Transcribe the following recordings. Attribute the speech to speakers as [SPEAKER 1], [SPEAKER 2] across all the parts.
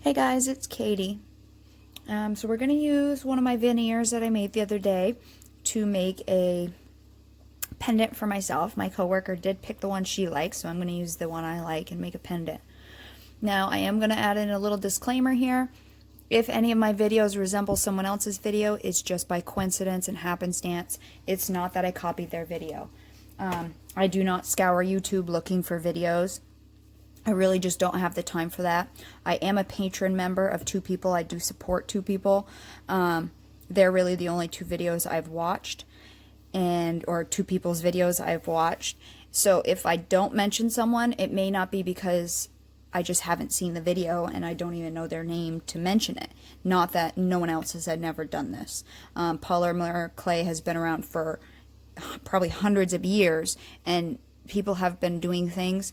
[SPEAKER 1] Hey guys, it's Katie. So we're going to use one of my veneers that I made the other day to make a pendant for myself. My coworker did pick the one she likes, so I'm going to use the one I like and make a pendant. Now I am going to add in a little disclaimer here. If any of my videos resemble someone else's video, it's just by coincidence and happenstance. It's not that I copied their video. I do not scour YouTube looking for videos. I really just don't have the time for that. I am a patron member of two people. I do support two people. They're really the only two videos I've watched, or two people's videos I've watched. So if I don't mention someone, it may not be because I just haven't seen the video and I don't even know their name to mention it. Not that no one else has never done this. Polymer clay has been around for probably hundreds of years, and people have been doing things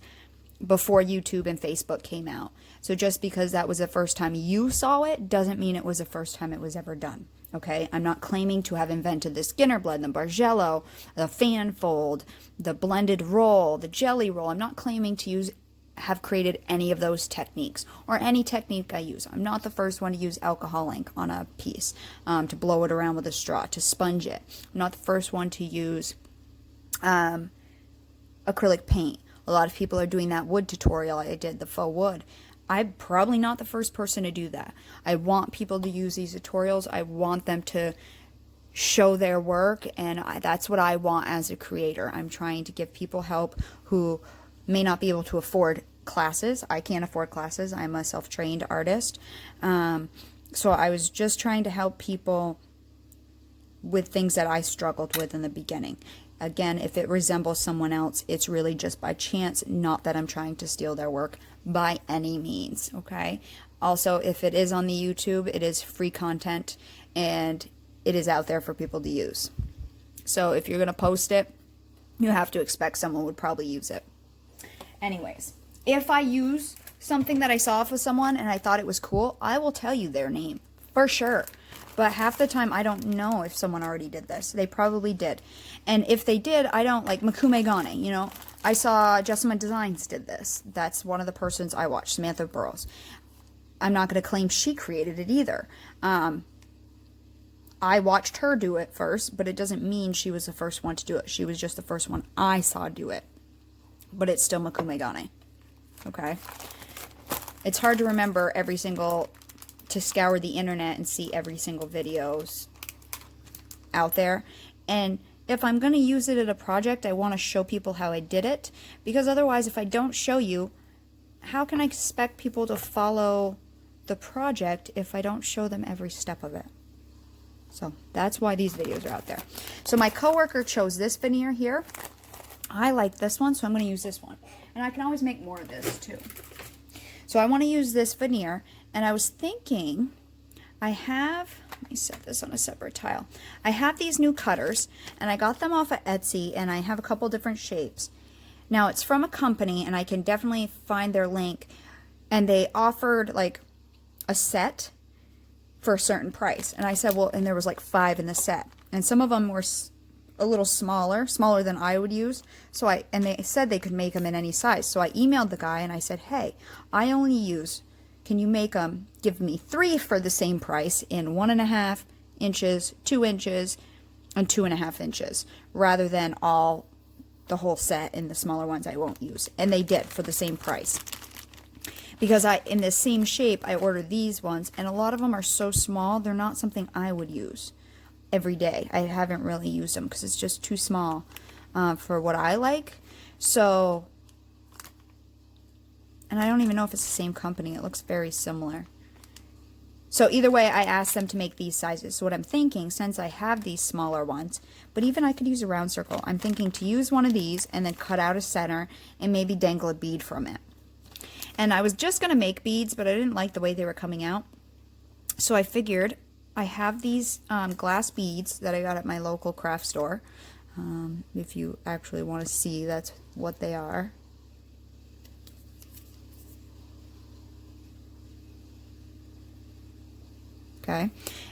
[SPEAKER 1] before YouTube and Facebook came out. So just because that was the first time you saw it doesn't mean it was the first time it was ever done. Okay, I'm not claiming to have invented the Skinner blend, the Bargello, the fan fold, the blended roll, the jelly roll. I'm not claiming to have created any of those techniques or any technique I use. I'm not the first one to use alcohol ink on a piece, to blow it around with a straw, to sponge it. I'm not the first one to use acrylic paint. A lot of people are doing that wood tutorial I did, the faux wood. I'm probably not the first person to do that. I want people to use these tutorials. I want them to show their work, and that's what I want as a creator. I'm trying to give people help who may not be able to afford classes. I can't afford classes. I'm a self-trained artist. So I was just trying to help people with things that I struggled with in the beginning. Again, if it resembles someone else, it's really just by chance, not that I'm trying to steal their work by any means, okay? Also, if it is on the YouTube, it is free content and it is out there for people to use. So if you're going to post it, you have to expect someone would probably use it. Anyways, if I use something that I saw off of someone and I thought it was cool, I will tell you their name for sure. But half the time, I don't know if someone already did this. They probably did. And if they did, I don't, like Makume Gane, you know. I saw Jessima Designs did this. That's one of the persons I watched, Samantha Burrows. I'm not going to claim she created it either. I watched her do it first, but it doesn't mean she was the first one to do it. She was just the first one I saw do it. But it's still Makume Gane. Okay? It's hard to remember to scour the internet and see every single videos out there. And if I'm going to use it at a project, I want to show people how I did it, because otherwise, if I don't show you, how can I expect people to follow the project if I don't show them every step of it? So that's why these videos are out there. So my coworker chose this veneer here. I like this one, so I'm going to use this one. And I can always make more of this too. So I want to use this veneer, and I was thinking, let me set this on a separate tile. I have these new cutters, and I got them off of Etsy, and I have a couple different shapes. Now, it's from a company, and I can definitely find their link, and they offered like a set for a certain price. And I said, well, and there was like 5 in the set, and some of them were a little smaller than I would use. And they said they could make them in any size. So I emailed the guy and I said, hey, can you make them, give me 3 for the same price in 1.5 inches, 2 inches, and 2.5 inches, rather than the whole set in the smaller ones I won't use. And they did for the same price. Because in the same shape, I ordered these ones, and a lot of them are so small, they're not something I would use every day. I haven't really used them because it's just too small for what I like. So, and I don't even know if it's the same company. It looks very similar. So either way, I asked them to make these sizes. So what I'm thinking, since I have these smaller ones, but even I could use a round circle, I'm thinking to use one of these and then cut out a center and maybe dangle a bead from it. And I was just going to make beads, but I didn't like the way they were coming out. So I figured I have these glass beads that I got at my local craft store. If you actually want to see, that's what they are. Okay,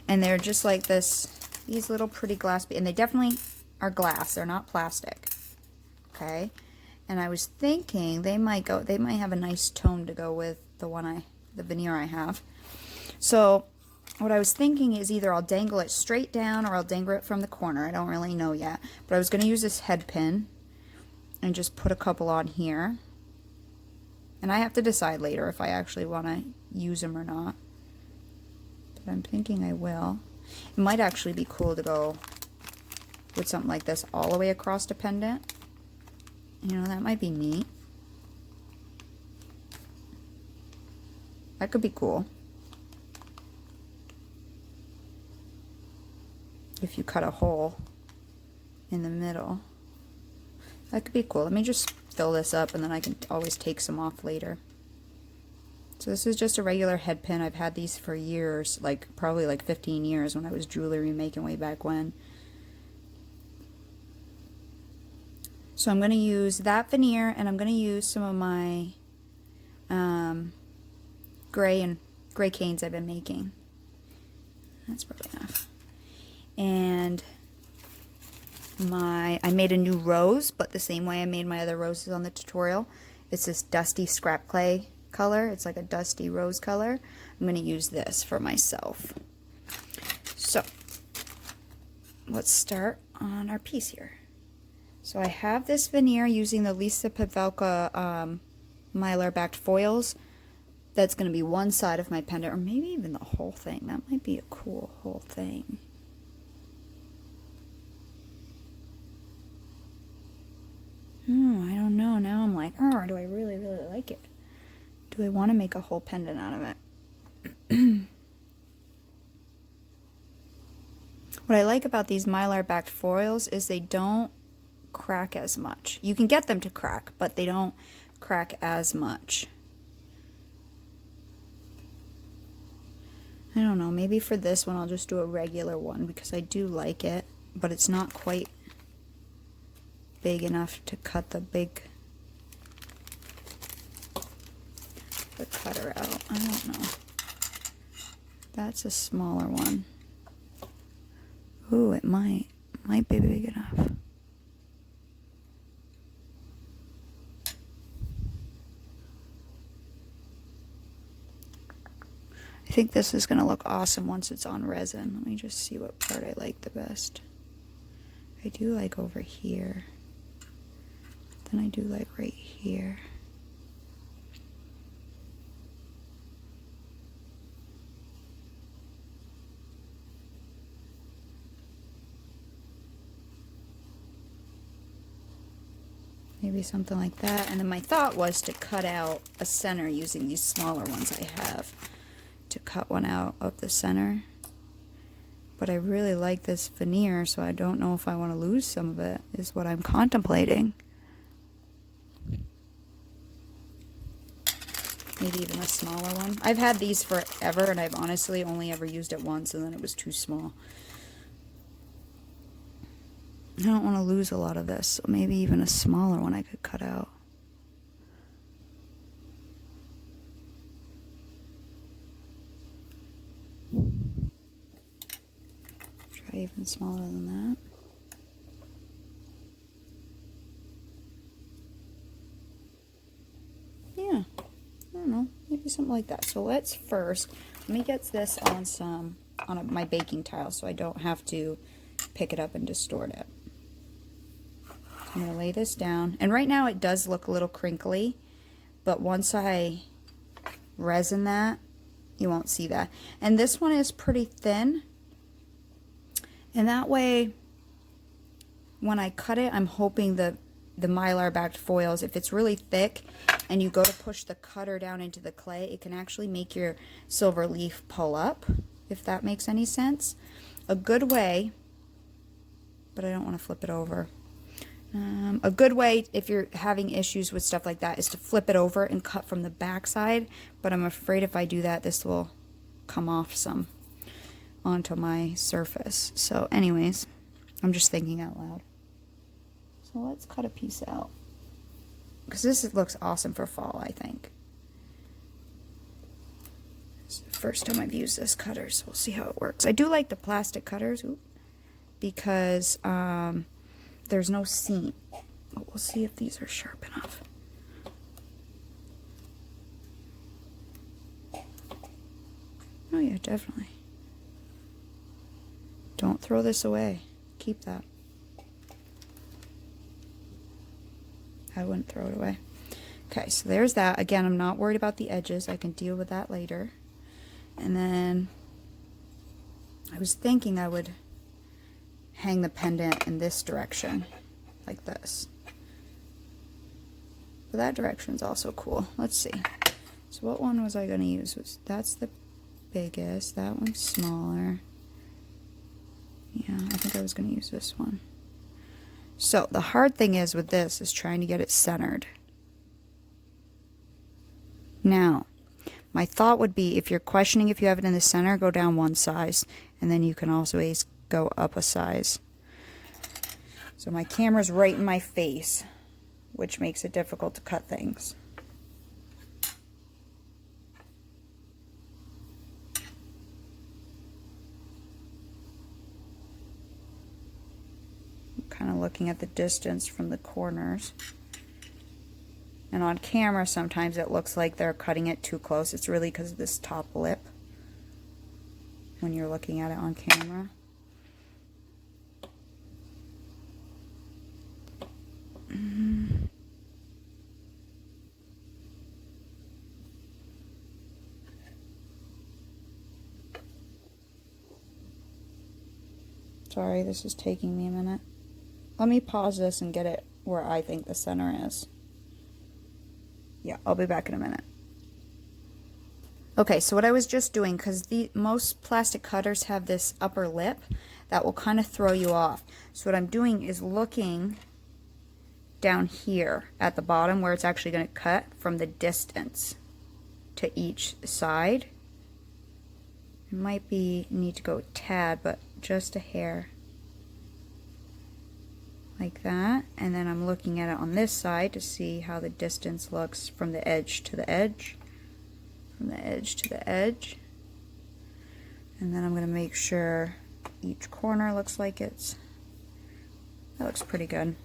[SPEAKER 1] and they're just like these little pretty glass beads, and they definitely are glass. They're not plastic. Okay, and I was thinking they might have a nice tone to go with the one I the veneer I have. So what I was thinking is either I'll dangle it straight down or I'll dangle it from the corner. I don't really know yet. But I was going to use this head pin and just put a couple on here. And I have to decide later if I actually want to use them or not. But I'm thinking I will. It might actually be cool to go with something like this all the way across the pendant. You know, that might be neat. That could be cool. If you cut a hole in the middle. That could be cool. Let me just fill this up and then I can always take some off later. So this is just a regular head pin. I've had these for years, like probably like 15 years when I was jewelry making way back when. So I'm going to use that veneer and I'm going to use some of my gray canes I've been making. That's probably enough. And I made a new rose, but the same way I made my other roses on the tutorial. It's this dusty scrap clay color. It's like a dusty rose color. I'm going to use this for myself. So let's start on our piece here. So I have this veneer using the Lisa Pavelka mylar backed foils. That's going to be one side of my pendant, or maybe even the whole thing. That might be a cool whole thing. I don't know. Now I'm like, oh, do I really, really like it? Do I want to make a whole pendant out of it? What I like about these mylar backed foils is they don't crack as much. You can get them to crack, but they don't crack as much. I don't know, maybe for this one I'll just do a regular one because I do like it, but it's not quite big enough to cut the cutter out. I don't know. That's a smaller one. Ooh, it might be big enough. I think this is going to look awesome once it's on resin. Let me just see what part I like the best. I do like over here. Then I do like right here. Maybe something like that. And then my thought was to cut out a center using these smaller ones I have. To cut one out of the center, but I really like this veneer, so I don't know if I want to lose some of it, is what I'm contemplating. Maybe even a smaller one. I've had these forever and I've honestly only ever used it once and then it was too small. I don't want to lose a lot of this, so maybe even a smaller one I could cut out. Try even smaller than that. Yeah, I don't know, maybe something like that. So let me get this on my baking tile so I don't have to pick it up and distort it. I'm going to lay this down, and right now it does look a little crinkly, but once I resin that, you won't see that. And this one is pretty thin, and that way when I cut it, I'm hoping the mylar backed foils, if it's really thick and you go to push the cutter down into the clay, it can actually make your silver leaf pull up, if that makes any sense. A good way, but I don't want to flip it over. A good way, if you're having issues with stuff like that, is to flip it over and cut from the back side, but I'm afraid if I do that, this will come off some onto my surface. So anyways, I'm just thinking out loud. So let's cut a piece out, because this looks awesome for fall, I think. It's the first time I've used this cutter, so we'll see how it works. I do like the plastic cutters, because there's no seam, but we'll see if these are sharp enough. Oh yeah, definitely. Don't throw this away. Keep that. I wouldn't throw it away. Okay, so there's that. Again, I'm not worried about the edges. I can deal with that later. And then I was thinking I would hang the pendant in this direction, like this. But that direction's also cool. Let's see. So what one was I going to use? That's the biggest. That one's smaller. Yeah, I think I was going to use this one. So the hard thing is with this is trying to get it centered. Now, my thought would be if you're questioning if you have it in the center, go down one size, and then you can also go up a size. So my camera's right in my face, which makes it difficult to cut things. I'm kind of looking at the distance from the corners. And on camera, sometimes it looks like they're cutting it too close. It's really because of this top lip when you're looking at it on camera. Sorry, this is taking me a minute. Let me pause this and get it where I think the center is. Yeah, I'll be back in a minute. Okay, so what I was just doing, because most plastic cutters have this upper lip that will kind of throw you off. So what I'm doing is looking down here at the bottom where it's actually going to cut from the distance to each side. It might need to go a tad, but just a hair. Like that, and then I'm looking at it on this side to see how the distance looks from the edge to the edge, from the edge to the edge, and then I'm going to make sure each corner looks like that looks pretty good.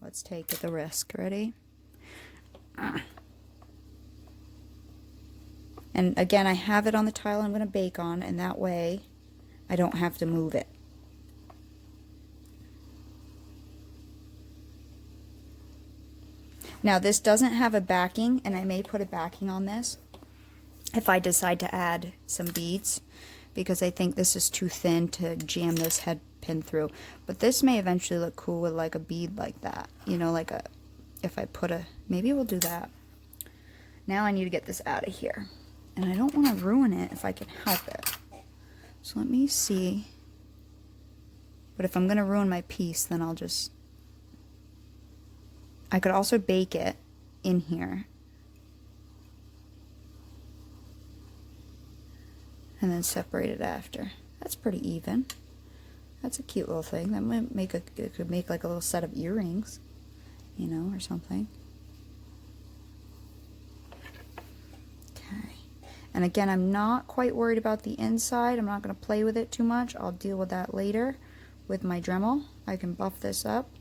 [SPEAKER 1] Let's take the risk. Ready? And again, I have it on the tile I'm going to bake on, and that way I don't have to move it. Now this doesn't have a backing, and I may put a backing on this if I decide to add some beads, because I think this is too thin to jam this head pin through. But this may eventually look cool with like a bead like that, you know, like if I put maybe we'll do that. Now I need to get this out of here, and I don't want to ruin it if I can help it. So let me see. But if I'm going to ruin my piece, then I could also bake it in here. And then separate it after. That's pretty even. That's a cute little thing. That might make it could make like a little set of earrings, you know, or something. Okay. And again, I'm not quite worried about the inside. I'm not going to play with it too much. I'll deal with that later with my Dremel. I can buff this up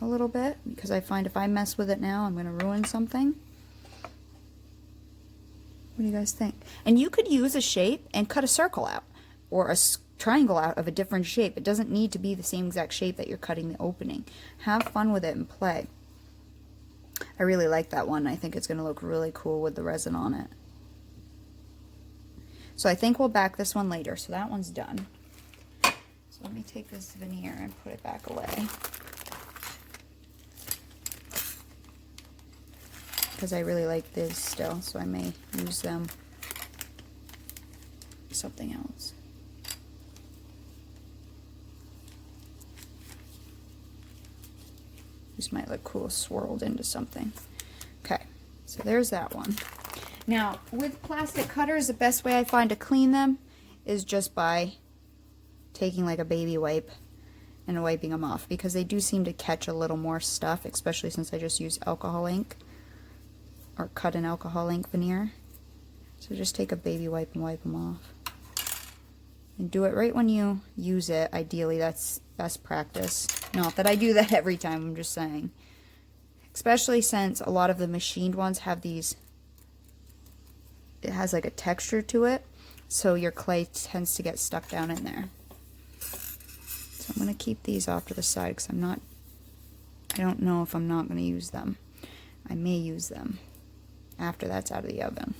[SPEAKER 1] a little bit, because I find if I mess with it now, I'm going to ruin something. What do you guys think? And you could use a shape and cut a circle out, or a triangle out of a different shape. It doesn't need to be the same exact shape that you're cutting the opening. Have fun with it and play. I really like that one. I think it's going to look really cool with the resin on it. So I think we'll back this one later. So that one's done. So let me take this veneer and put it back away, because I really like these still, so I may use them something else. This might look cool swirled into something. Okay, so there's that one. Now, with plastic cutters, the best way I find to clean them is just by taking like a baby wipe and wiping them off, because they do seem to catch a little more stuff, especially since I just use alcohol ink, or cut an alcohol ink veneer. So just take a baby wipe and wipe them off. And do it right when you use it. Ideally, that's best practice. Not that I do that every time, I'm just saying. Especially since a lot of the machined ones have these it has like a texture to it, so your clay tends to get stuck down in there. So I'm going to keep these off to the side because I don't know if I'm not going to use them. I may use them after that's out of the oven.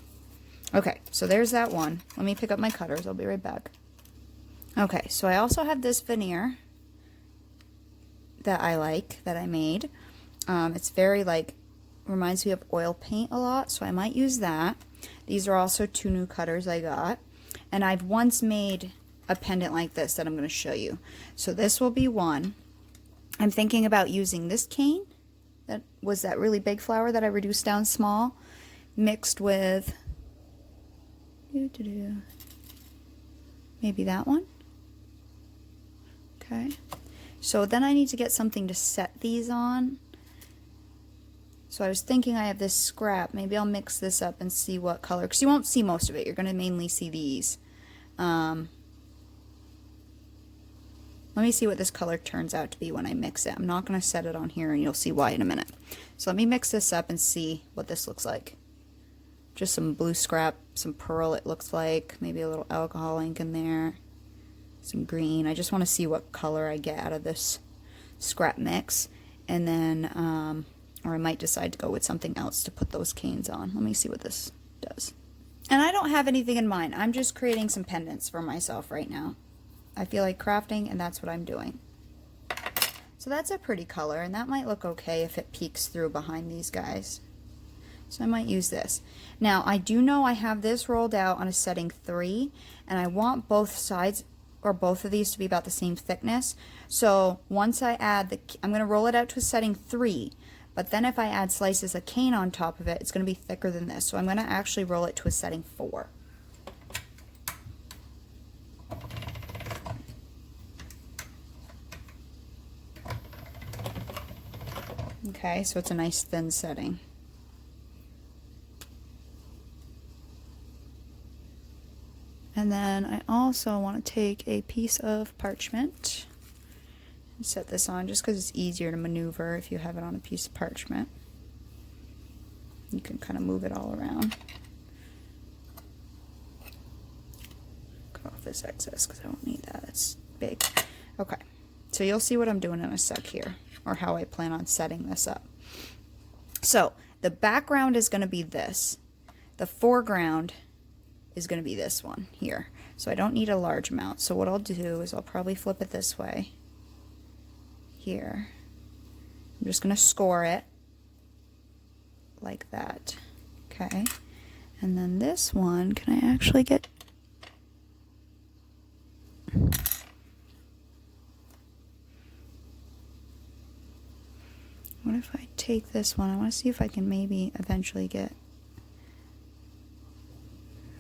[SPEAKER 1] Okay, so there's that one. Let me pick up my cutters. I'll be right back. Okay, so I also have this veneer that I like, that I made. It's very like, reminds me of oil paint a lot, so I might use that. These are also 2 new cutters I got. And I've once made a pendant like this that I'm going to show you. So this will be one. I'm thinking about using this cane, that was that really big flower that I reduced down small, mixed with maybe that one. Okay, so then I need to get something to set these on. So I was thinking I have this scrap. Maybe I'll mix this up and see what color, because you won't see most of it. You're going to mainly see these. Let me see what this color turns out to be when I mix it. I'm not going to set it on here, and you'll see why in a minute. So let me mix this up and see what this looks like. Just some blue scrap, some pearl it looks like, maybe a little alcohol ink in there, some green. I just want to see what color I get out of this scrap mix, and then, or I might decide to go with something else to put those canes on. Let me see what this does. And I don't have anything in mind. I'm just creating some pendants for myself right now. I feel like crafting, and that's what I'm doing. So that's a pretty color, and that might look okay if it peeks through behind these guys. So I might use this. Now, I do know I have this rolled out on a setting 3, and I want both sides, or both of these, to be about the same thickness. So once I add I'm going to roll it out to a setting 3, but then if I add slices of cane on top of it, it's going to be thicker than this. So I'm going to actually roll it to a setting 4. Okay, so it's a nice thin setting. And then I also want to take a piece of parchment and set this on, just because it's easier to maneuver if you have it on a piece of parchment. You can kind of move it all around. Cut off this excess because I don't need that. It's big. Okay, so you'll see what I'm doing in a sec here, or how I plan on setting this up. So the background is going to be this. The foreground is going to be this one here. So I don't need a large amount. So what I'll do is I'll probably flip it this way here. I'm just going to score it like that. Okay. And then this one, can I actually get... What if I take this one? I want to see if I can maybe eventually get...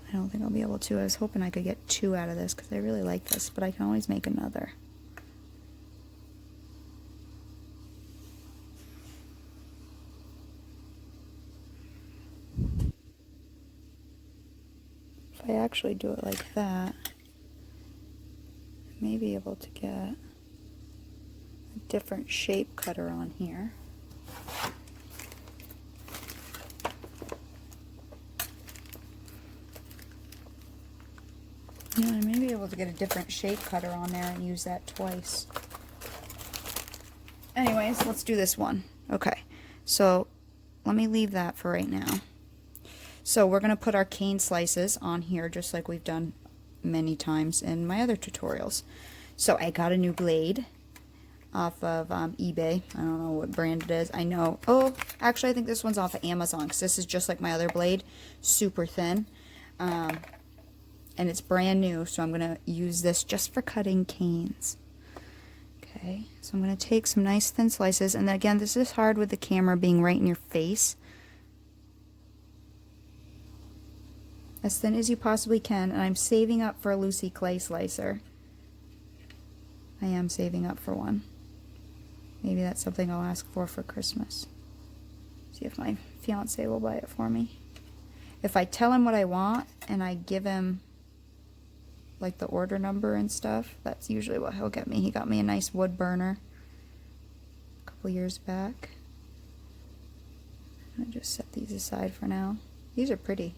[SPEAKER 1] I don't think I'll be able to. I was hoping I could get 2 out of this because I really like this, but I can always make another. If I actually do it like that, I may be able to get a different shape cutter on here. Yeah, I may be able to get a different shape cutter on there and use that twice. Anyways, let's do this one. Okay, so let me leave that for right now. So we're going to put our cane slices on here just like we've done many times in my other tutorials. So I got a new blade off of eBay. I don't know what brand it is. I know. Oh, actually I think this one's off of Amazon because this is just like my other blade. Super thin. And it's brand new, so I'm going to use this just for cutting canes. Okay, so I'm going to take some nice thin slices, and then again, this is hard with the camera being right in your face. As thin as you possibly can, and I'm saving up for a Lucy clay slicer. I am saving up for one. Maybe that's something I'll ask for Christmas. See if my fiance will buy it for me. If I tell him what I want, and I give him like the order number and stuff, that's usually what he'll get me. He got me a nice wood burner a couple years back. I'm gonna just set these aside for now. These are pretty.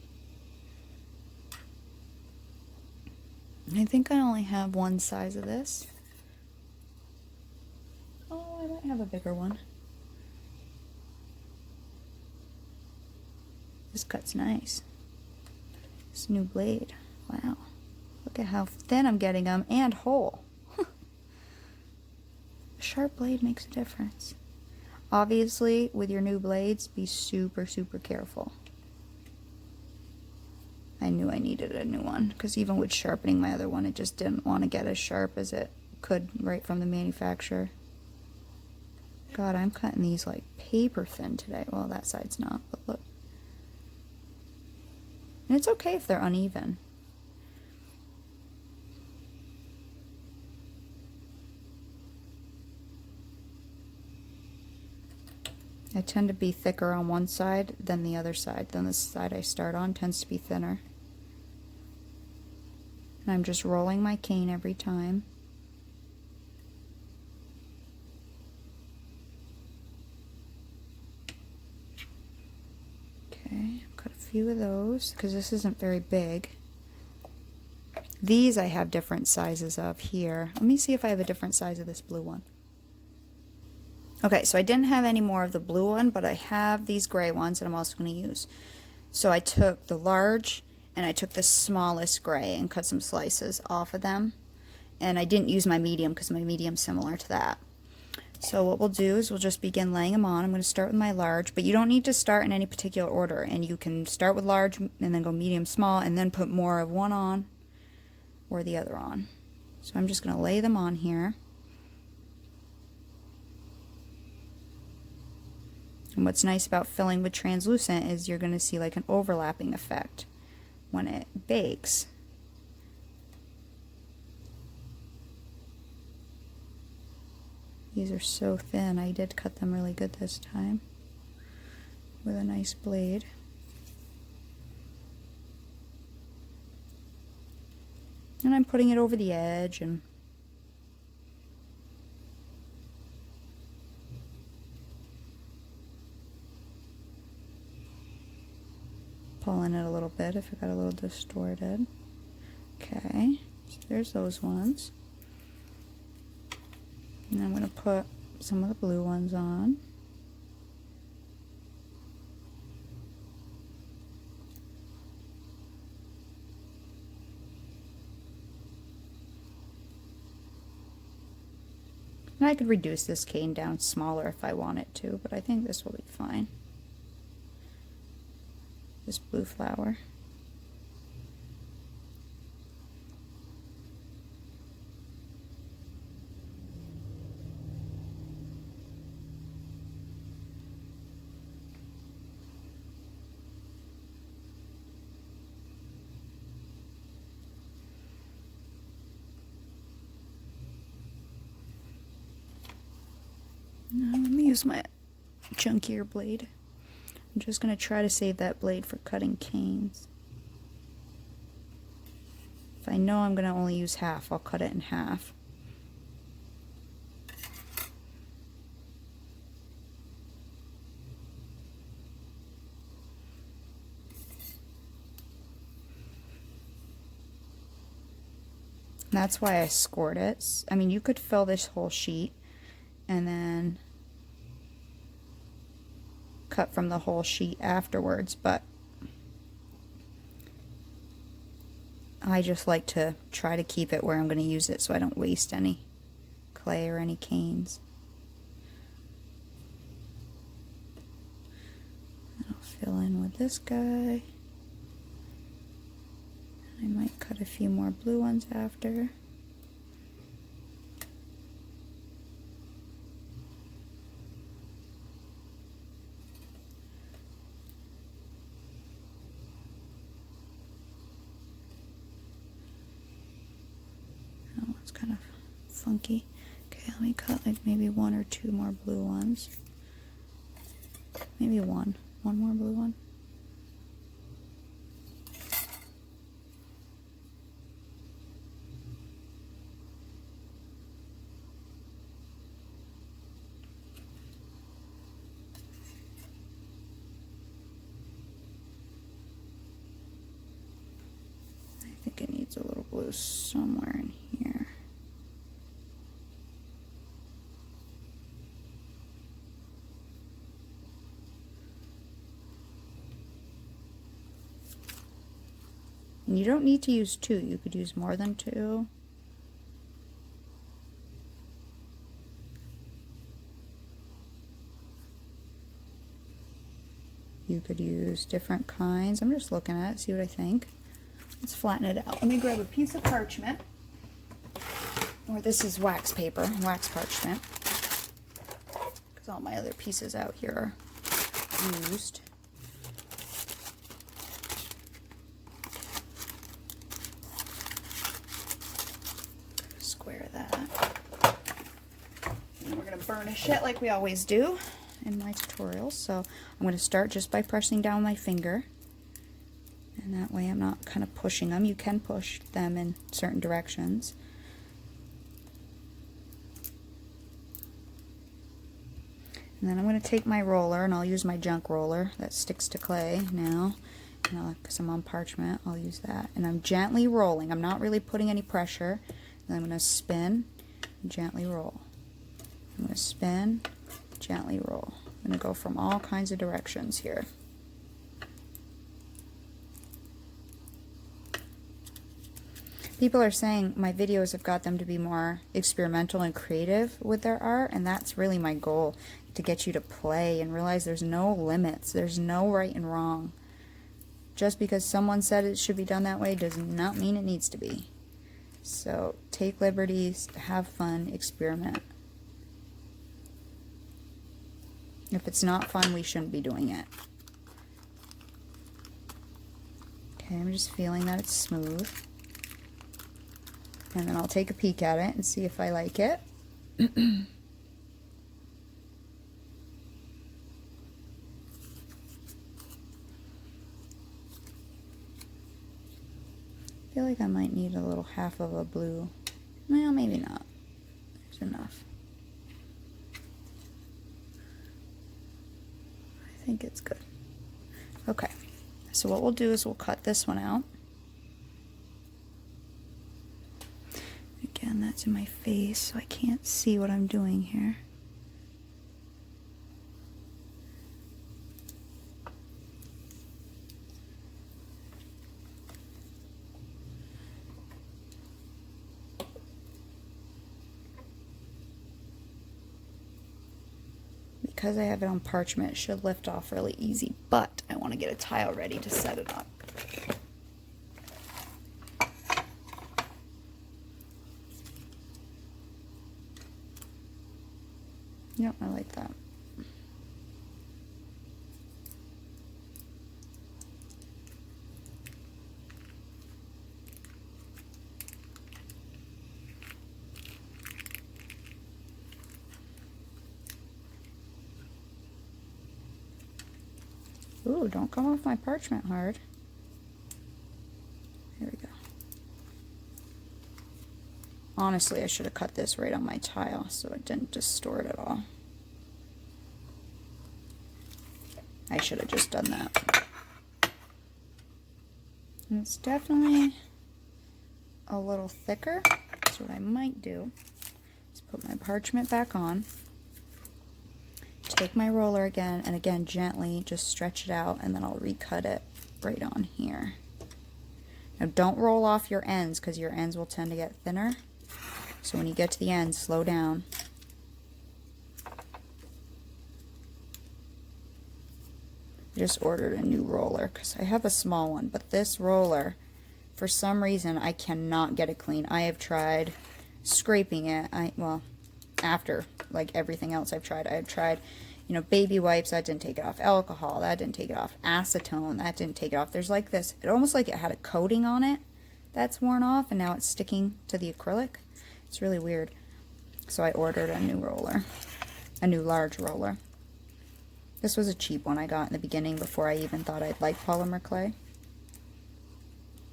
[SPEAKER 1] I think I only have one size of this. Oh, I might have a bigger one. This cut's nice. This new blade. Wow. Look at how thin I'm getting them and whole. A sharp blade makes a difference. Obviously, with your new blades, be super, super careful. I knew I needed a new one because even with sharpening my other one, it just didn't want to get as sharp as it could right from the manufacturer. God, I'm cutting these like paper thin today. Well, that side's not, but look. And it's okay if they're uneven. I tend to be thicker on one side than the other side. Then the side I start on tends to be thinner. And I'm just rolling my cane every time. Okay, cut a few of those because this isn't very big. These I have different sizes of here. Let me see if I have a different size of this blue one. Okay, so I didn't have any more of the blue one, but I have these gray ones that I'm also going to use. So I took the large and I took the smallest gray and cut some slices off of them. And I didn't use my medium because my medium's similar to that. So what we'll do is we'll just begin laying them on. I'm going to start with my large, but you don't need to start in any particular order. And you can start with large and then go medium, small, and then put more of one on or the other on. So I'm just going to lay them on here. And what's nice about filling with translucent is you're going to see like an overlapping effect when it bakes. These are so thin. I did cut them really good this time with a nice blade. And I'm putting it over the edge and pulling it a little bit if it got a little distorted. Okay, so there's those ones. And I'm going to put some of the blue ones on. And I could reduce this cane down smaller if I wanted to, but I think this will be fine. This blue flower. Now let me use my chunkier blade. I'm just going to try to save that blade for cutting canes. If I know I'm going to only use half, I'll cut it in half. That's why I scored it. I mean, you could fill this whole sheet and then cut from the whole sheet afterwards, but I just like to try to keep it where I'm going to use it so I don't waste any clay or any canes. I'll fill in with this guy. I might cut a few more blue ones after. Oh, it's kind of funky. Okay, let me cut like maybe one or two more blue ones. Maybe one more blue one. it needs a little glue somewhere in here. And you don't need to use 2. You could use more than 2. You could use different kinds. I'm just looking at it, see what I think. Let's flatten it out. Let me grab a piece of parchment. Or this is wax paper, wax parchment. Because all my other pieces out here are used. Square that. And we're going to burnish it like we always do in my tutorials. So I'm going to start just by pressing down my finger. And that way I'm not kind of pushing them. You can push them in certain directions. And then I'm going to take my roller, and I'll use my junk roller that sticks to clay now. Because I'm on parchment, I'll use that. And I'm gently rolling. I'm not really putting any pressure. And I'm going to spin, and gently roll. I'm going to spin, gently roll. I'm going to go from all kinds of directions here. People are saying my videos have got them to be more experimental and creative with their art, and that's really my goal, to get you to play and realize there's no limits, there's no right and wrong. Just because someone said it should be done that way does not mean it needs to be. So take liberties, have fun, experiment. If it's not fun, we shouldn't be doing it. Okay, I'm just feeling that it's smooth. And then I'll take a peek at it and see if I like it. I feel like I might need a little half of a blue. Well, maybe not. There's enough. I think it's good. Okay, so what we'll do is we'll cut this one out. Again, that's in my face, so I can't see what I'm doing here. Because I have it on parchment, it should lift off really easy, but I want to get a tile ready to set it up. Yep, I like that. Ooh, don't come off my parchment hard. Here we go. Honestly, I should have cut this right on my tile so it didn't distort at all. I should have just done that. And it's definitely a little thicker. So what I might do is put my parchment back on, take my roller again, and again gently just stretch it out, and then I'll recut it right on here. Now don't roll off your ends, because your ends will tend to get thinner. So when you get to the end, slow down. I just ordered a new roller because I have a small one, but this roller, for some reason, I cannot get it clean. I have tried scraping it. Well, after like everything else I've tried, you know, baby wipes, that didn't take it off. Alcohol, that didn't take it off. Acetone, that didn't take it off. There's like this, it almost like it had a coating on it that's worn off, and now it's sticking to the acrylic. It's really weird. So I ordered a new roller, a new large roller. This was a cheap one I got in the beginning before I even thought I'd like polymer clay.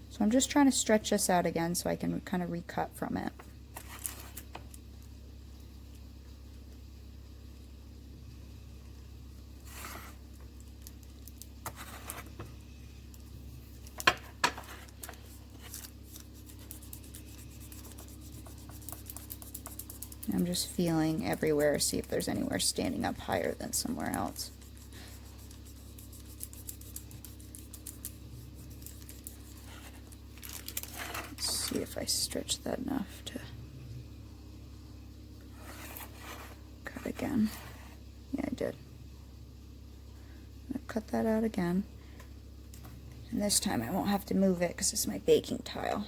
[SPEAKER 1] So I'm just trying to stretch this out again so I can kind of recut from it. I'm just feeling everywhere, see if there's anywhere standing up higher than somewhere else. Let's see if I stretch that enough to cut again. Yeah, I did. I'm gonna cut that out again. And this time I won't have to move it because it's my baking tile.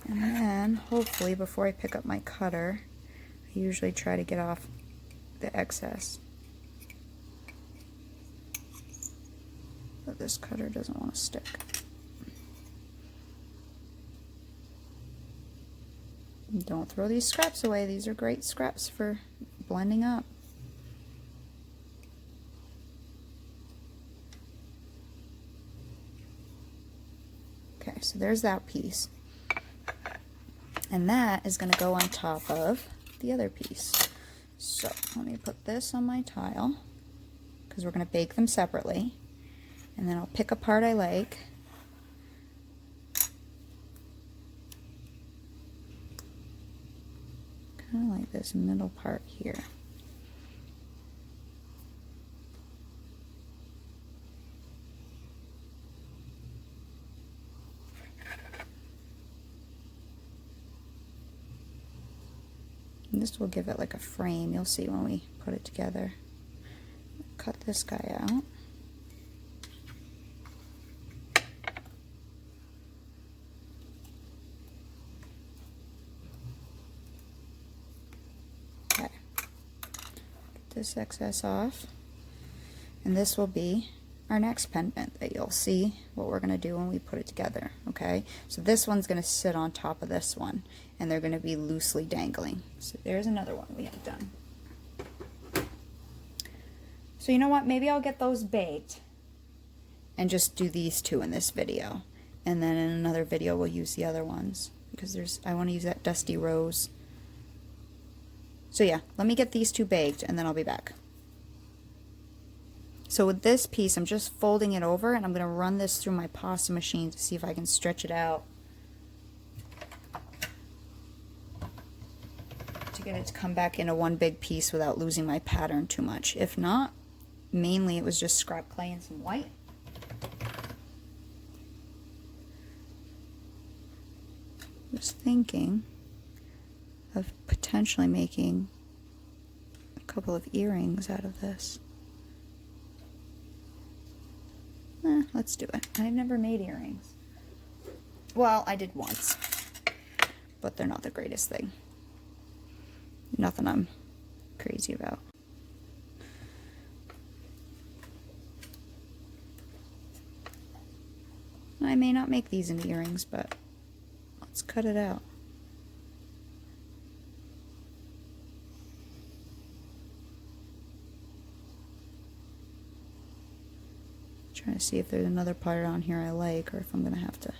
[SPEAKER 1] And then, hopefully, before I pick up my cutter, I usually try to get off the excess. But this cutter doesn't want to stick. Don't throw these scraps away. These are great scraps for blending up. Okay, so there's that piece. And that is going to go on top of the other piece. So let me put this on my tile because we're going to bake them separately. And then I'll pick a part I like. Kind of like this middle part here. And this will give it like a frame. You'll see when we put it together. Cut this guy out. Okay. Get this excess off. And this will be our next pendant that you'll see what we're going to do when we put it together. Okay, so this one's going to sit on top of this one and they're going to be loosely dangling. So there's another one we have done. So you know what, maybe I'll get those baked and just do these two in this video, and then in another video we'll use the other ones because I want to use that dusty rose. So yeah, let me get these two baked and then I'll be back. So with this piece, I'm just folding it over and I'm going to run this through my pasta machine to see if I can stretch it out to get it to come back into one big piece without losing my pattern too much. If not, mainly it was just scrap clay and some white. Just thinking of potentially making a couple of earrings out of this. Let's do it. I've never made earrings. Well, I did once, but they're not the greatest thing. Nothing I'm crazy about. I may not make these into earrings, but let's cut it out. Trying to see if there's another part on here I like, or if I'm going to have to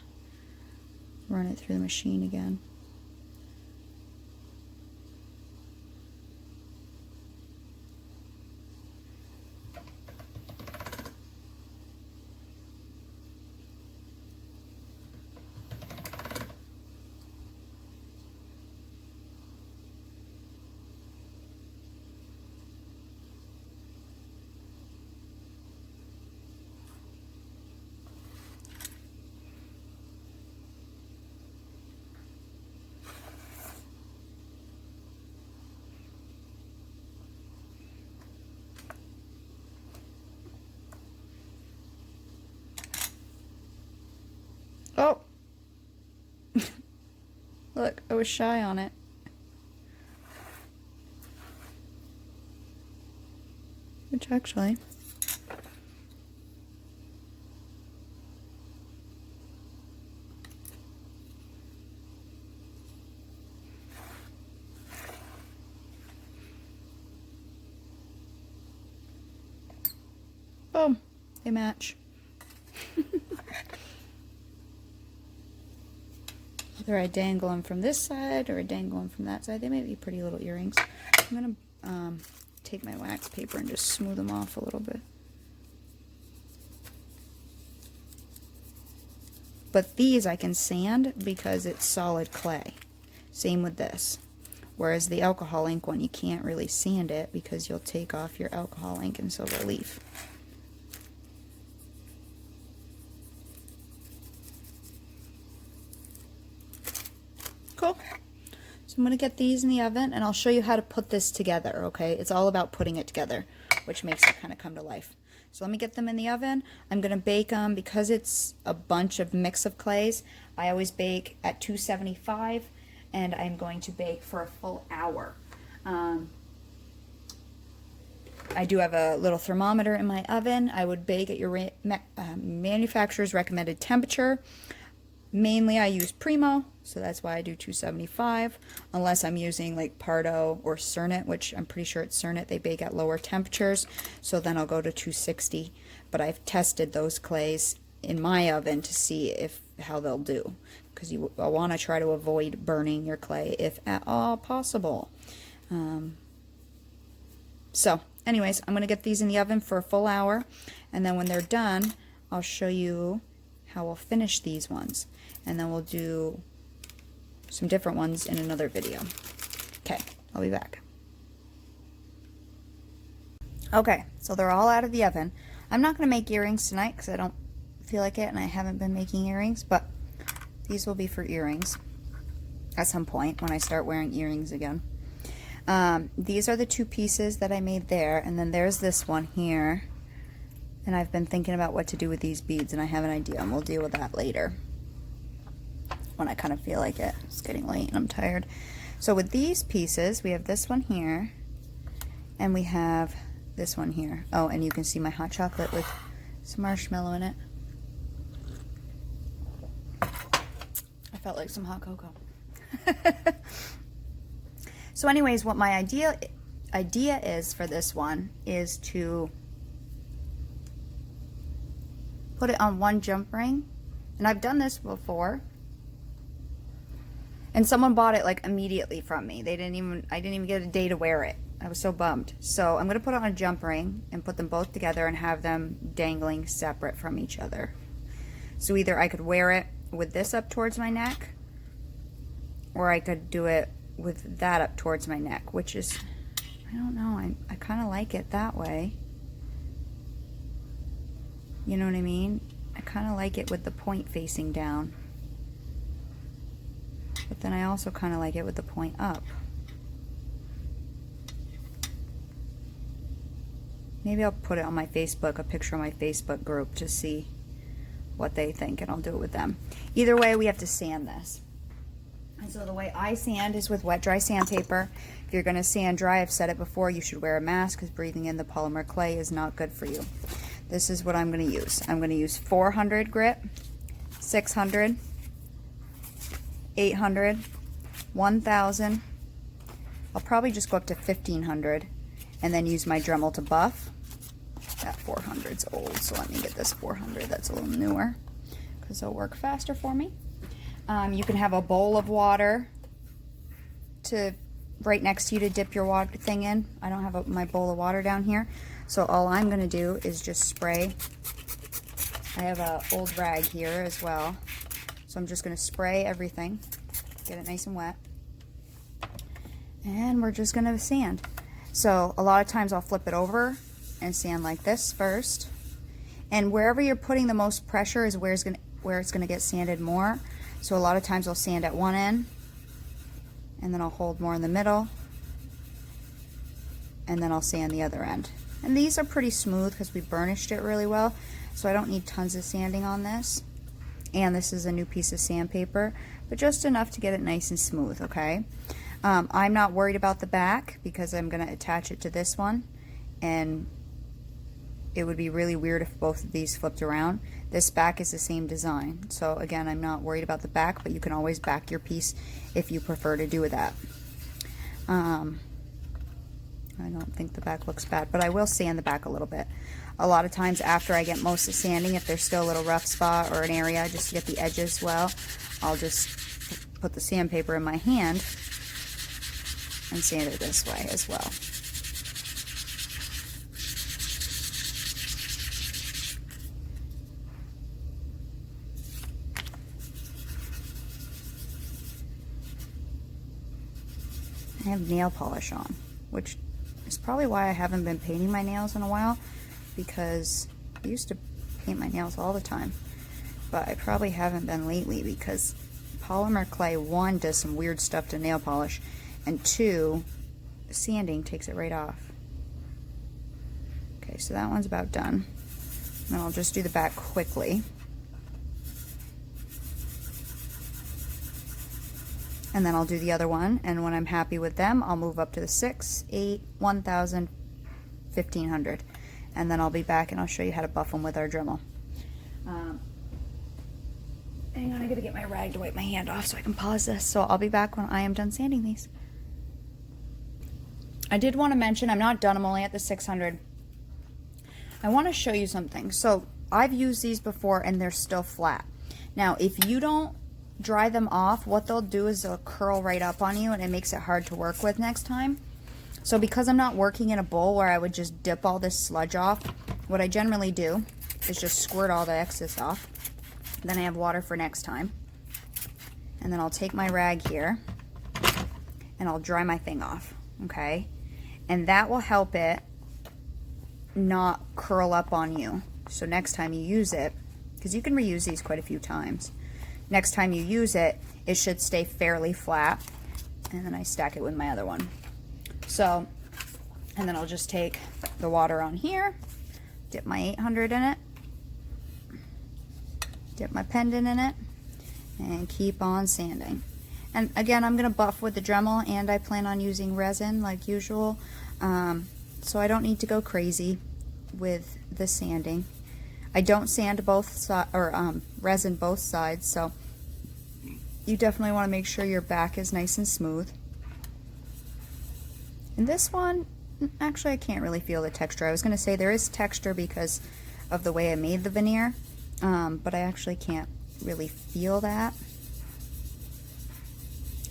[SPEAKER 1] run it through the machine again. Oh! Look, I was shy on it. Which actually... boom! They match. Whether I dangle them from this side or I dangle them from that side, they may be pretty little earrings. I'm going to take my wax paper and just smooth them off a little bit. But these I can sand because it's solid clay. Same with this. Whereas the alcohol ink one, you can't really sand it because you'll take off your alcohol ink and silver leaf. Cool. So I'm going to get these in the oven, and I'll show you how to put this together, okay? It's all about putting it together, which makes it kind of come to life. So let me get them in the oven. I'm going to bake them, because it's a bunch of mix of clays, I always bake at 275, and I'm going to bake for a full hour. I do have a little thermometer in my oven. I would bake at your manufacturer's recommended temperature. Mainly I use Primo, so that's why I do 275, unless I'm using like Pardo or Cernit, which I'm pretty sure it's Cernit. They bake at lower temperatures, so then I'll go to 260. But I've tested those clays in my oven to see how they'll do, because you want to try to avoid burning your clay if at all possible. So anyways, I'm going to get these in the oven for a full hour, and then when they're done, I'll show you how we'll finish these ones, and then we'll do some different ones in another video. Okay, I'll be back. Okay, so they're all out of the oven. I'm not going to make earrings tonight because I don't feel like it, and I haven't been making earrings, but these will be for earrings at some point when I start wearing earrings again. These are the two pieces that I made there, and then there's this one here, and I've been thinking about what to do with these beads, and I have an idea, and we'll deal with that later when I kind of feel like it. It's getting late and I'm tired. So with these pieces, we have this one here, and we have this one here. Oh, and you can see my hot chocolate with some marshmallow in it. I felt like some hot cocoa. So anyways, what my idea is for this one is to put it on one jump ring. And I've done this before. And someone bought it like immediately from me. I didn't even get a day to wear it. I was so bummed. So I'm going to put it on a jump ring and put them both together and have them dangling separate from each other. So either I could wear it with this up towards my neck, or I could do it with that up towards my neck, which is, I don't know, I kind of like it that way. You know what I mean? I kind of like it with the point facing down. But then I also kind of like it with the point up. Maybe I'll put it on my Facebook, a picture on my Facebook group, to see what they think, and I'll do it with them. Either way, we have to sand this. And so the way I sand is with wet dry sandpaper. If you're going to sand dry, I've said it before, you should wear a mask because breathing in the polymer clay is not good for you. This is what I'm going to use. I'm going to use 400 grit, 600, 800, 1000. I'll probably just go up to 1500 and then use my Dremel to buff. That 400's old, so let me get this 400 that's a little newer because it'll work faster for me. You can have a bowl of water right next to you to dip your water thing in. I don't have my bowl of water down here, so all I'm going to do is just spray. I have an old rag here as well, so I'm just going to spray everything, get it nice and wet, and we're just going to sand. So a lot of times I'll flip it over and sand like this first, and wherever you're putting the most pressure is where it's going to get sanded more. So a lot of times I'll sand at one end, and then I'll hold more in the middle, and then I'll sand the other end. And these are pretty smooth because we burnished it really well, so I don't need tons of sanding on this. And this is a new piece of sandpaper, but just enough to get it nice and smooth, okay? I'm not worried about the back because I'm going to attach it to this one, and it would be really weird if both of these flipped around. This back is the same design, so again, I'm not worried about the back, but you can always back your piece if you prefer to do that. I don't think the back looks bad, but I will sand the back a little bit. A lot of times after I get most of sanding, if there's still a little rough spot or an area just to get the edges well, I'll just put the sandpaper in my hand and sand it this way as well. I have nail polish on, which is probably why I haven't been painting my nails in a while, because I used to paint my nails all the time, but I probably haven't been lately because polymer clay, one, does some weird stuff to nail polish, and two, sanding takes it right off. Okay, so that one's about done. And I'll just do the back quickly. And then I'll do the other one, and when I'm happy with them, I'll move up to the 6, 8, 1000, 1500. And then I'll be back and I'll show you how to buff them with our Dremel. Hang on, I gotta get my rag to wipe my hand off so I can pause this. So I'll be back when I am done sanding these. I did want to mention, I'm not done, I'm only at the 600. I want to show you something. So I've used these before and they're still flat. Now, if you don't dry them off, what they'll do is they'll curl right up on you and it makes it hard to work with next time. So because I'm not working in a bowl where I would just dip all this sludge off, what I generally do is just squirt all the excess off. Then I have water for next time. And then I'll take my rag here and I'll dry my thing off, okay? And that will help it not curl up on you. So next time you use it, because you can reuse these quite a few times, next time you use it, it should stay fairly flat. And then I stack it with my other one. So, and then I'll just take the water on here, dip my 800 in it, dip my pendant in it, and keep on sanding. And again, I'm going to buff with the Dremel, and I plan on using resin like usual, so I don't need to go crazy with the sanding. I don't sand both sides, or resin both sides, so you definitely want to make sure your back is nice and smooth. And this one, actually I can't really feel the texture. I was going to say there is texture because of the way I made the veneer, but I actually can't really feel that.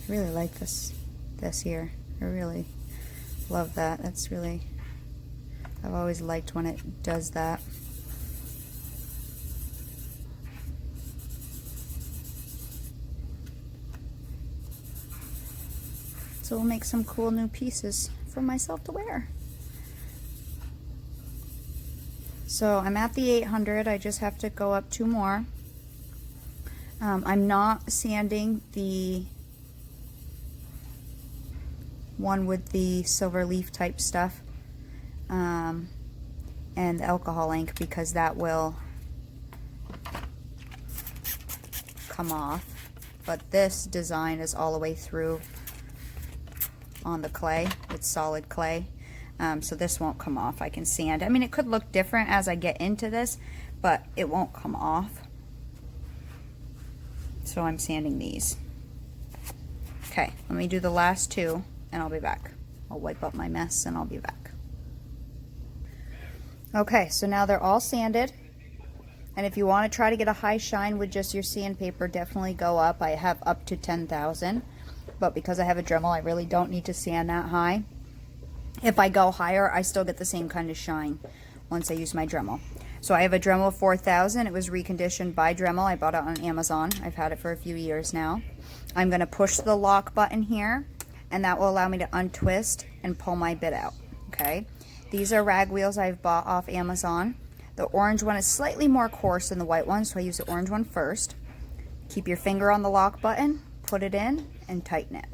[SPEAKER 1] I really like this here. I really love that. That's really, I've always liked when it does that. So we'll make some cool new pieces for myself to wear. So I'm at the 800, I just have to go up 2 more. I'm not sanding the one with the silver leaf type stuff and the alcohol ink, because that will come off. But this design is all the way through on the clay. It's solid clay. So this won't come off. I can sand. I mean, it could look different as I get into this, but it won't come off. So I'm sanding these. Okay, let me do the last 2 and I'll be back. I'll wipe up my mess and I'll be back. Okay, so now they're all sanded. And if you want to try to get a high shine with just your sandpaper, definitely go up. I have up to 10,000. But because I have a Dremel, I really don't need to sand that high. If I go higher, I still get the same kind of shine once I use my Dremel. So I have a Dremel 4000. It was reconditioned by Dremel. I bought it on Amazon. I've had it for a few years now. I'm going to push the lock button here, and that will allow me to untwist and pull my bit out. Okay. These are rag wheels I've bought off Amazon. The orange one is slightly more coarse than the white one, so I use the orange one first. Keep your finger on the lock button, put it in, and tighten it.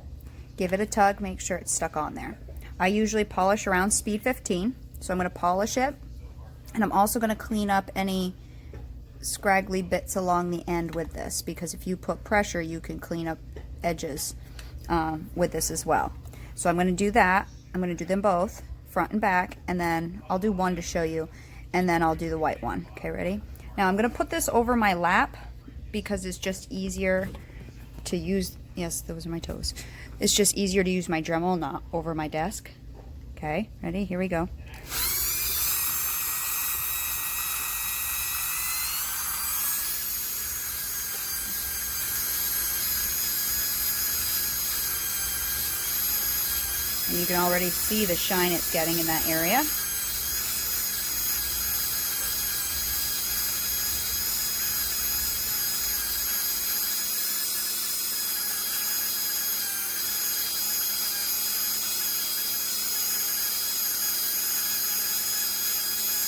[SPEAKER 1] Give it a tug, make sure it's stuck on there. I usually polish around speed 15, so I'm going to polish it, and I'm also going to clean up any scraggly bits along the end with this, because if you put pressure, you can clean up edges with this as well. So I'm going to do that. I'm going to do them both, front and back, and then I'll do one to show you, and then I'll do the white one. Okay, ready? Now I'm going to put this over my lap because it's just easier to use. Yes, those are my toes. It's just easier to use my Dremel, not over my desk. Okay, ready? Here we go. And you can already see the shine it's getting in that area.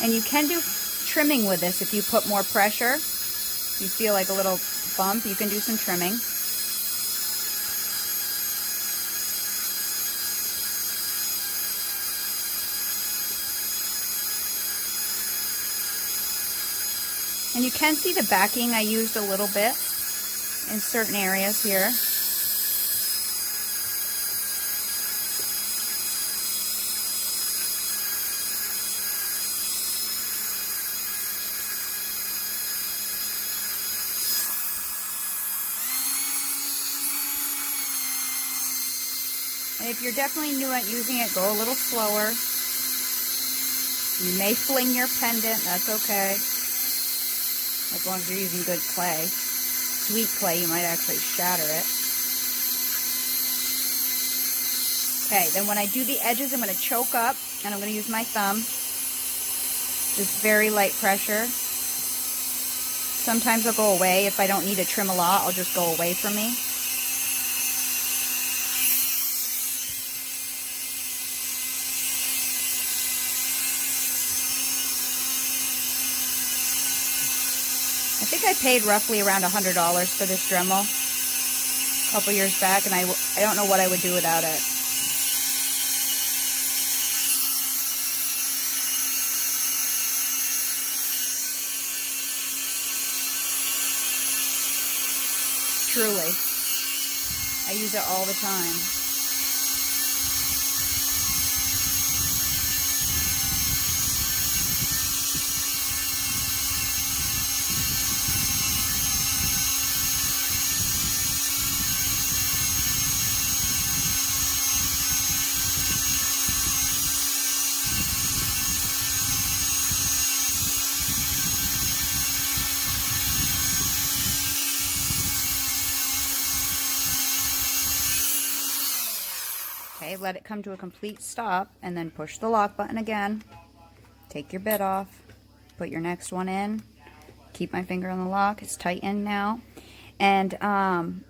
[SPEAKER 1] And you can do trimming with this if you put more pressure. If you feel like a little bump, you can do some trimming. And you can see the backing I used a little bit in certain areas here. And if you're definitely new at using it, go a little slower. You may fling your pendant, that's okay. As long as you're using good clay. Sweet clay, you might actually shatter it. Okay, then when I do the edges, I'm going to choke up, and I'm going to use my thumb. Just very light pressure. Sometimes I'll go away. If I don't need to trim a lot, I'll just go away from me. I think I paid roughly around $100 for this Dremel a couple years back, and I don't know what I would do without it. Truly. I use it all the time. Okay, let it come to a complete stop, and then push the lock button again. Take your bit off, put your next one in, keep my finger on the lock, it's tightened now. And,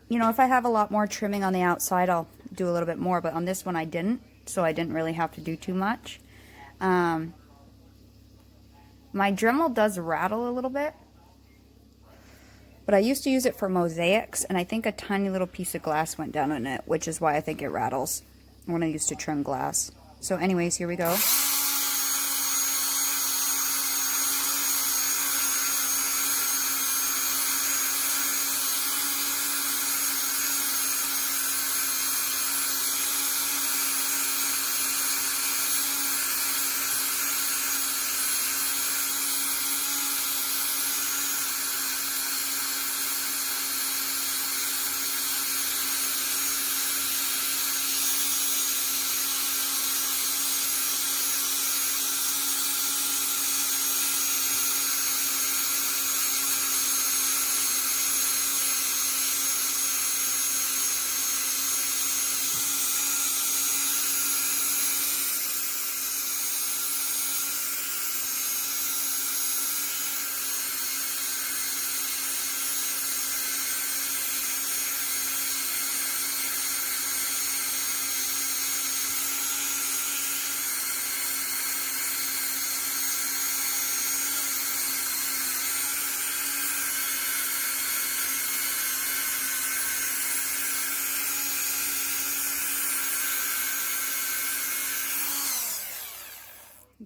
[SPEAKER 1] you know, if I have a lot more trimming on the outside, I'll do a little bit more, but on this one I didn't, so I didn't really have to do too much. My Dremel does rattle a little bit, but I used to use it for mosaics, and I think a tiny little piece of glass went down on it, which is why I think it rattles when I used to trim glass. So anyways, here we go.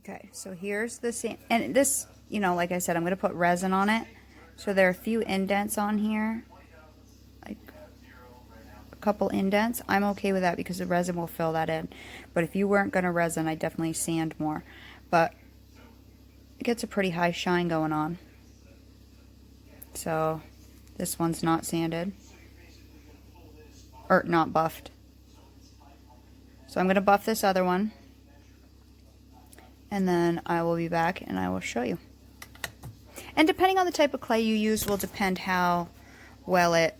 [SPEAKER 1] Okay, so here's the same, and this, you know, like I said, I'm going to put resin on it. So there are a few indents on here, like a couple indents. I'm okay with that because the resin will fill that in. But if you weren't going to resin, I'd definitely sand more. But it gets a pretty high shine going on. So this one's not sanded, or not buffed. So I'm going to buff this other one. And then I will be back and I will show you. And depending on the type of clay you use will depend how well it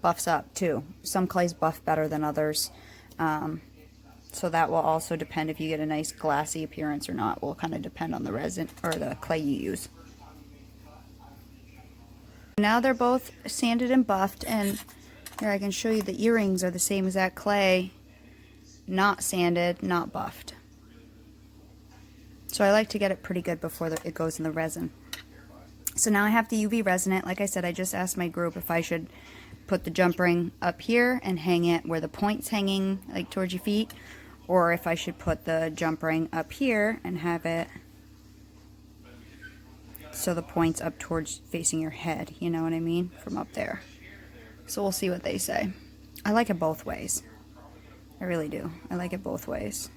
[SPEAKER 1] buffs up too. Some clays buff better than others. So that will also depend if you get a nice glassy appearance or not. Will kind of depend on the resin or the clay you use. Now they're both sanded and buffed, and here I can show you the earrings are the same as that clay. Not sanded, not buffed. So I like to get it pretty good before it goes in the resin. So now I have the UV resin it. Like I said, I just asked my group if I should put the jump ring up here and hang it where the point's hanging, like towards your feet, or if I should put the jump ring up here and have it so the point's up towards facing your head, you know what I mean, from up there. So we'll see what they say. I like it both ways. I really do. I like it both ways.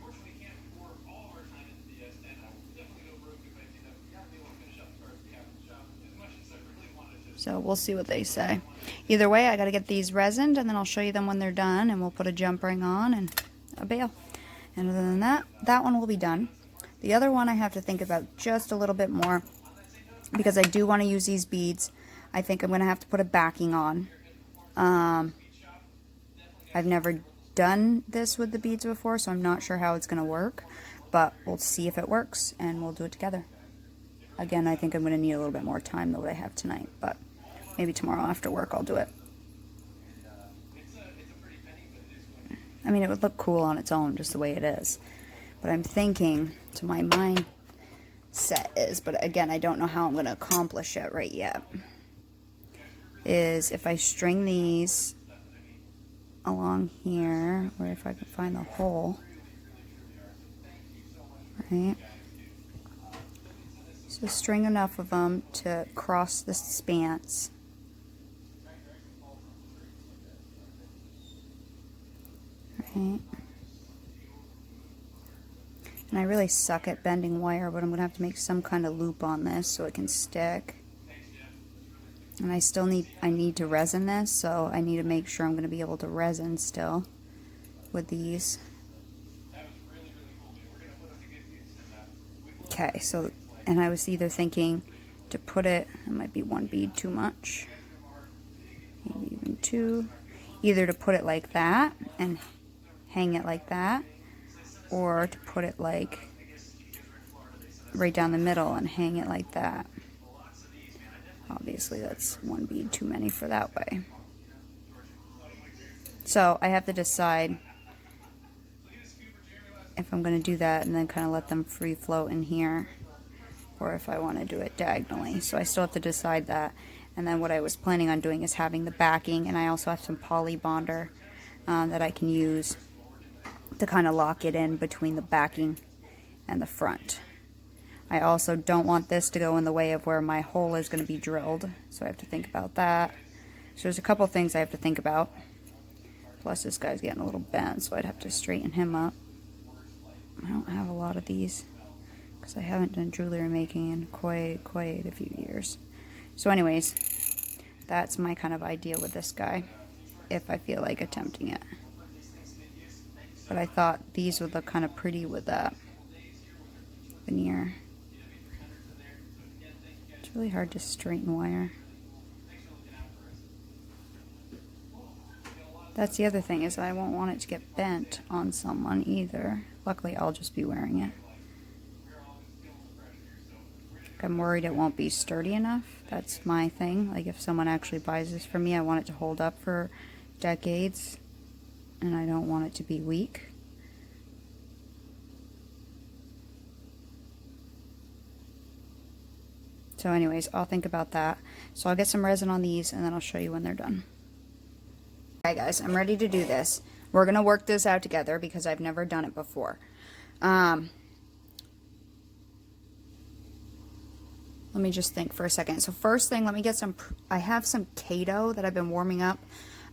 [SPEAKER 1] So we'll see what they say. Either way, I got to get these resined, and then I'll show you them when they're done, and we'll put a jump ring on and a bail. And other than that, that one will be done. The other one I have to think about just a little bit more, because I do want to use these beads. I think I'm going to have to put a backing on. I've never done this with the beads before, so I'm not sure how it's going to work, but we'll see if it works, and we'll do it together. Again, I think I'm going to need a little bit more time than what I have tonight, but maybe tomorrow after work I'll do it. I mean, it would look cool on its own, just the way it is. But I'm thinking, to my mindset is, but again, I don't know how I'm going to accomplish it right yet, is if I string these along here, or if I can find the hole, right? So string enough of them to cross the spans. Right. And I really suck at bending wire, but I'm going to have to make some kind of loop on this so it can stick. And I need to resin this, so I need to make sure I'm going to be able to resin still with these. Okay, so, and I was either thinking to put it might be one bead too much, maybe even two, either to put it like that and hang it like that, or to put it like right down the middle and hang it like that. Obviously that's one bead too many for that way. So I have to decide if I'm going to do that and then kind of let them free float in here, or if I want to do it diagonally. So I still have to decide that. And then what I was planning on doing is having the backing, and I also have some poly bonder that I can use to kind of lock it in between the backing and the front. I also don't want this to go in the way of where my hole is going to be drilled, so I have to think about that. So there's a couple things I have to think about. Plus this guy's getting a little bent, so I'd have to straighten him up. I don't have a lot of these because I haven't done jewelry making in quite a few years. So anyways, that's my kind of idea with this guy, if I feel like attempting it. But I thought these would look kind of pretty with that veneer. It's really hard to straighten wire. That's the other thing, is I won't want it to get bent on someone either. Luckily, I'll just be wearing it. I'm worried it won't be sturdy enough. That's my thing. Like, if someone actually buys this for me, I want it to hold up for decades, and I don't want it to be weak. So anyways, I'll think about that. So I'll get some resin on these, and then I'll show you when they're done. Okay guys, I'm ready to do this. We're going to work this out together because I've never done it before. Let me just think for a second. So first thing, let me get some, I have some Kato that I've been warming up.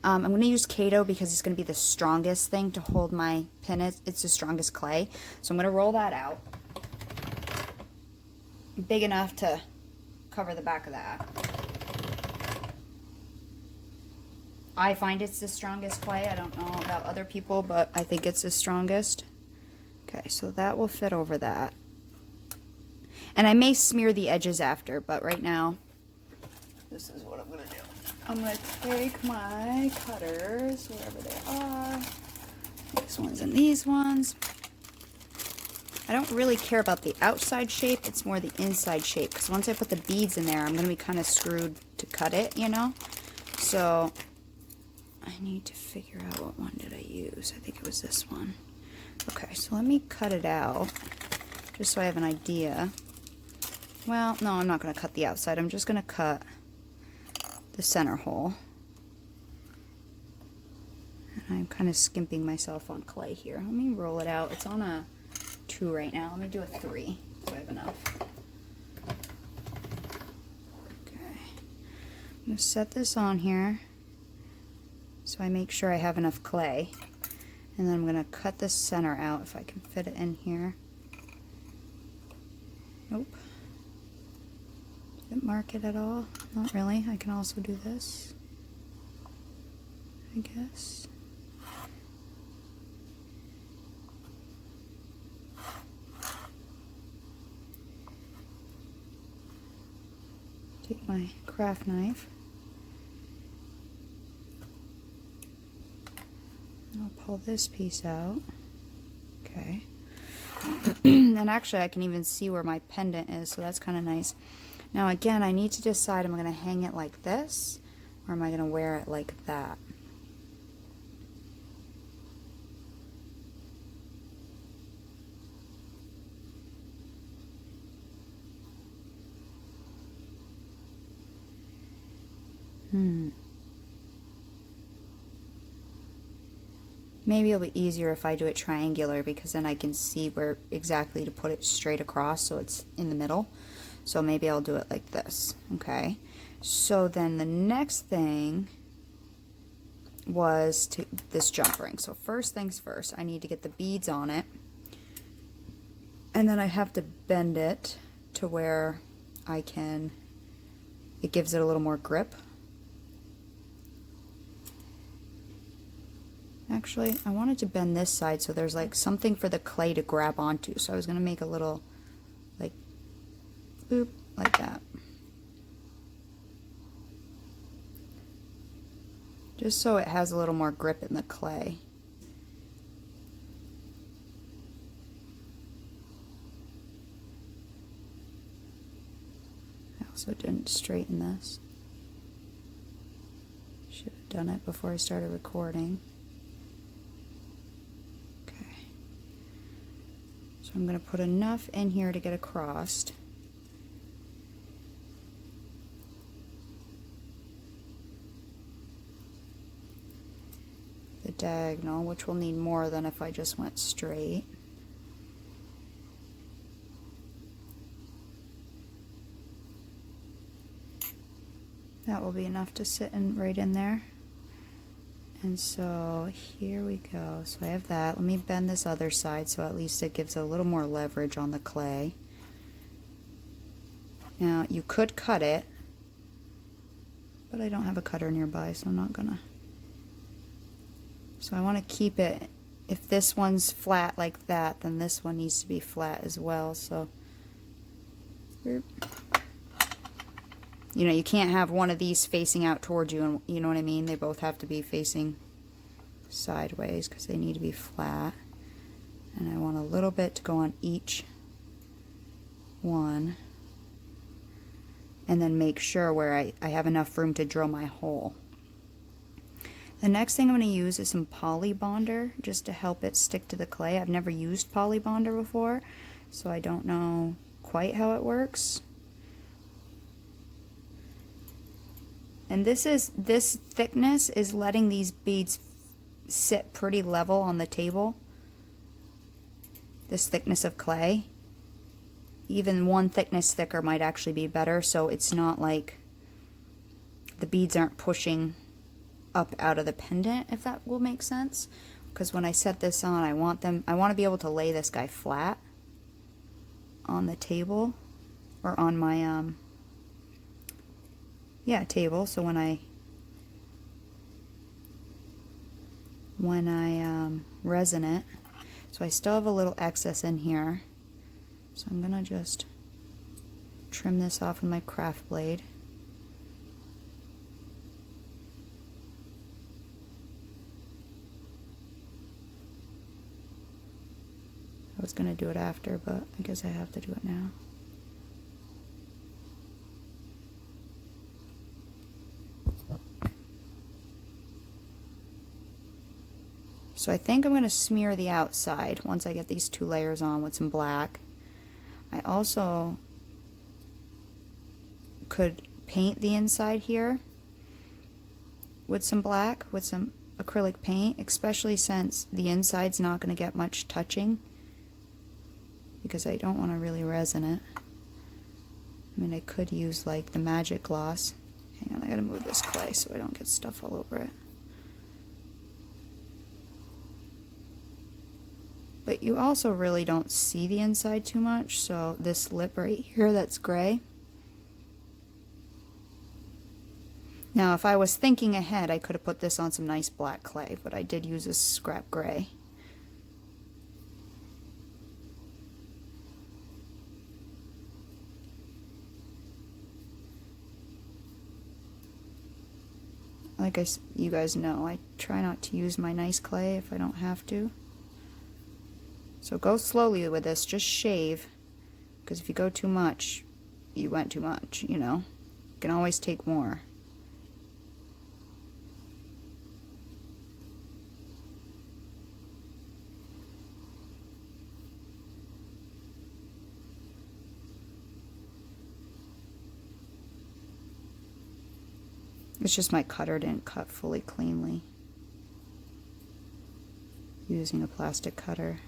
[SPEAKER 1] I'm going to use Kato because it's going to be the pendant thing to hold my pin. It's the strongest clay. So I'm going to roll that out. Big enough to cover the back of that. I find it's the strongest clay. I don't know about other people, but I think it's the strongest. Okay, so that will fit over that. And I may smear the edges after, but right now, this is what I'm going to do. I'm going to take my cutters, wherever they are, these ones and these ones. I don't really care about the outside shape, it's more the inside shape, because once I put the beads in there, I'm going to be kind of screwed to cut it, you know? So I need to figure out what one did I use. I think it was this one. Okay, so let me cut it out. just so I have an idea. Well, no, I'm not going to cut the outside. I'm just going to cut the center hole. And I'm kind of skimping myself on clay here. Let me roll it out. It's on a 2 right now. Let me do a 3 so I have enough. Okay. I'm going to set this on here so I make sure I have enough clay. And then I'm going to cut the center out if I can fit it in here. Nope. Didn't mark it at all. Not really. I can also do this, I guess. Take my craft knife. I'll pull this piece out. Okay. And actually I can even see where my pendant is, so that's kind of nice. Now again, I need to decide, am I going to hang it like this, or am I going to wear it like that? Maybe it'll be easier if I do it triangular, because then I can see where exactly to put it straight across so it's in the middle. So maybe I'll do it like this. Okay. So then the next thing was this jump ring. So first things first, I need to get the beads on it. And then I have to bend it to where it gives it a little more grip. Actually, I wanted to bend this side so there's like something for the clay to grab onto. So I was going to make a little, like, boop, like that. Just so it has a little more grip in the clay. I also didn't straighten this. Should have done it before I started recording. I'm going to put enough in here to get across. The diagonal, which will need more than if I just went straight. That will be enough to sit right in there. And so here we go. So I have that. Let me bend this other side so at least it gives a little more leverage on the clay. Now you could cut it, but I don't have a cutter nearby, so I'm not gonna. So I want to keep it, if this one's flat like that, then this one needs to be flat as well. So you know, you can't have one of these facing out towards you, and you know what I mean? They both have to be facing sideways because they need to be flat. And I want a little bit to go on each one. And then make sure where I have enough room to drill my hole. The next thing I'm going to use is some poly bonder just to help it stick to the clay. I've never used poly bonder before, so I don't know quite how it works. And this thickness is letting these beads sit pretty level on the table. This thickness of clay. Even one thickness thicker might actually be better, so it's not like the beads aren't pushing up out of the pendant, if that will make sense. Because when I set this on, I want to be able to lay this guy flat on the table, or on my table. So when I resin it, so I still have a little excess in here, so I'm gonna just trim this off with my craft blade. I was gonna do it after, but I guess I have to do it now. So I think I'm going to smear the outside once I get these 2 layers on with some black. I also could paint the inside here with some black, with some acrylic paint, especially since the inside's not going to get much touching, because I don't want to really resin it. I mean, I could use like the magic gloss. Hang on, I gotta move this clay so I don't get stuff all over it. But you also really don't see the inside too much, so this lip right here that's gray. Now, if I was thinking ahead, I could have put this on some nice black clay, but I did use this scrap gray. Like you guys know, I try not to use my nice clay if I don't have to. So go slowly with this, just shave, because if you go too much, you went too much, you know. You can always take more. It's just my cutter didn't cut fully cleanly. Using a plastic cutter.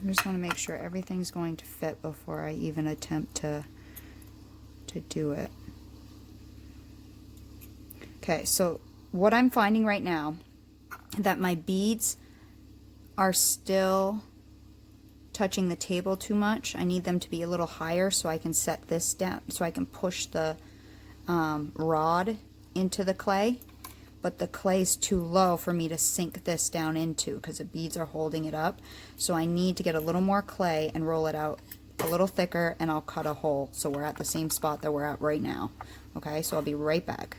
[SPEAKER 1] I just want to make sure everything's going to fit before I even attempt to do it. Okay, so what I'm finding right now, that my beads are still touching the table too much. I need them to be a little higher so I can set this down, so I can push the rod into the clay. But the clay's too low for me to sink this down into because the beads are holding it up. So I need to get a little more clay and roll it out a little thicker, and I'll cut a hole so we're at the same spot that we're at right now. Okay, so I'll be right back.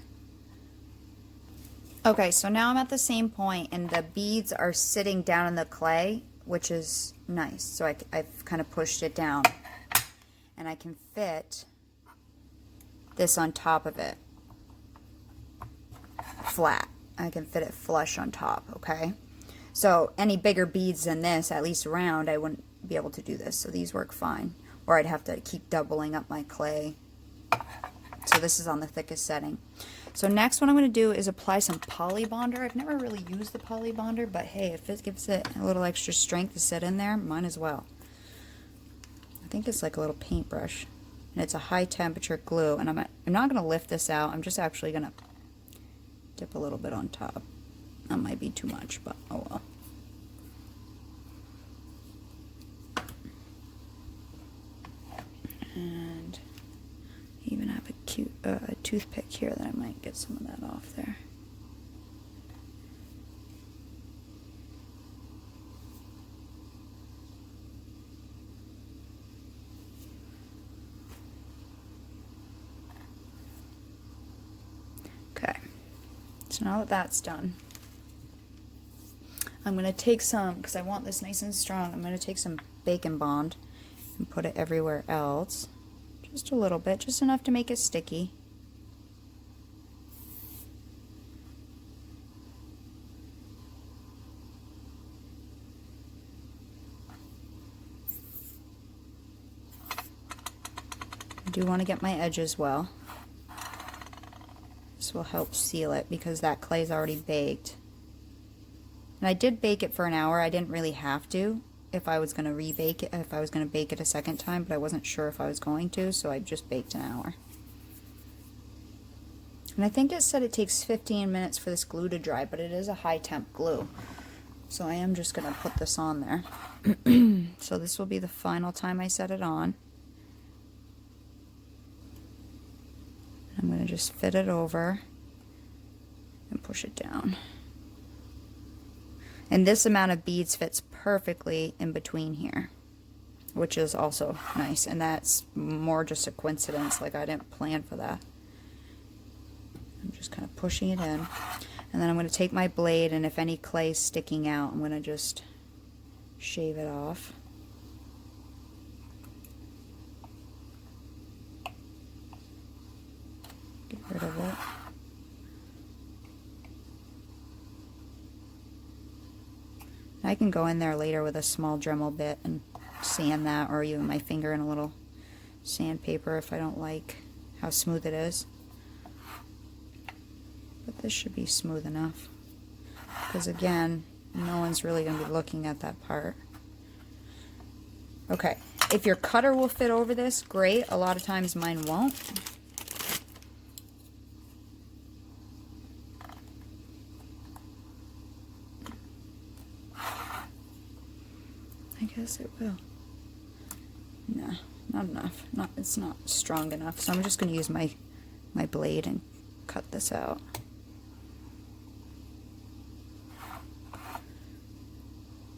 [SPEAKER 1] Okay, so now I'm at the same point and the beads are sitting down in the clay, which is nice. So I've kind of pushed it down and I can fit this on top of it. Flat. I can fit it flush on top, okay? So any bigger beads than this, at least round, I wouldn't be able to do this. So these work fine. Or I'd have to keep doubling up my clay. So this is on the thickest setting. So next what I'm going to do is apply some poly bonder. I've never really used the poly bonder, but hey, if it gives it a little extra strength to sit in there, might as well. I think it's like a little paintbrush. And it's a high temperature glue. And I'm not going to lift this out. I'm just actually going to dip a little bit on top. That might be too much, but oh well. And I even have a cute toothpick here that I might get some of that off there. Okay. So now that that's done, I'm going to take some, because I want this nice and strong, I'm going to take some bacon bond and put it everywhere else. Just a little bit, just enough to make it sticky. I do want to get my edges well. This will help seal it because that clay is already baked. And I did bake it for an hour. I didn't really have to if I was going to rebake it, if I was going to bake it a second time, but I wasn't sure if I was going to, so I just baked an hour. And I think it said it takes 15 minutes for this glue to dry, but it is a high temp glue. So I am just going to put this on there. So this will be the final time I set it on. I'm going to just fit it over and push it down. And this amount of beads fits perfectly in between here. which is also nice. And that's more just a coincidence, like I didn't plan for that. I'm just kind of pushing it in. And then I'm going to take my blade, and if any clay is sticking out, I'm going to just shave it off. Get rid of it. I can go in there later with a small Dremel bit and sand that, or even my finger in a little sandpaper if I don't like how smooth it is. But this should be smooth enough, because again, no one's really going to be looking at that part. Okay, if your cutter will fit over this, great. A lot of times mine won't. I guess it will. No, not enough. It's not strong enough. So I'm just going to use my blade and cut this out.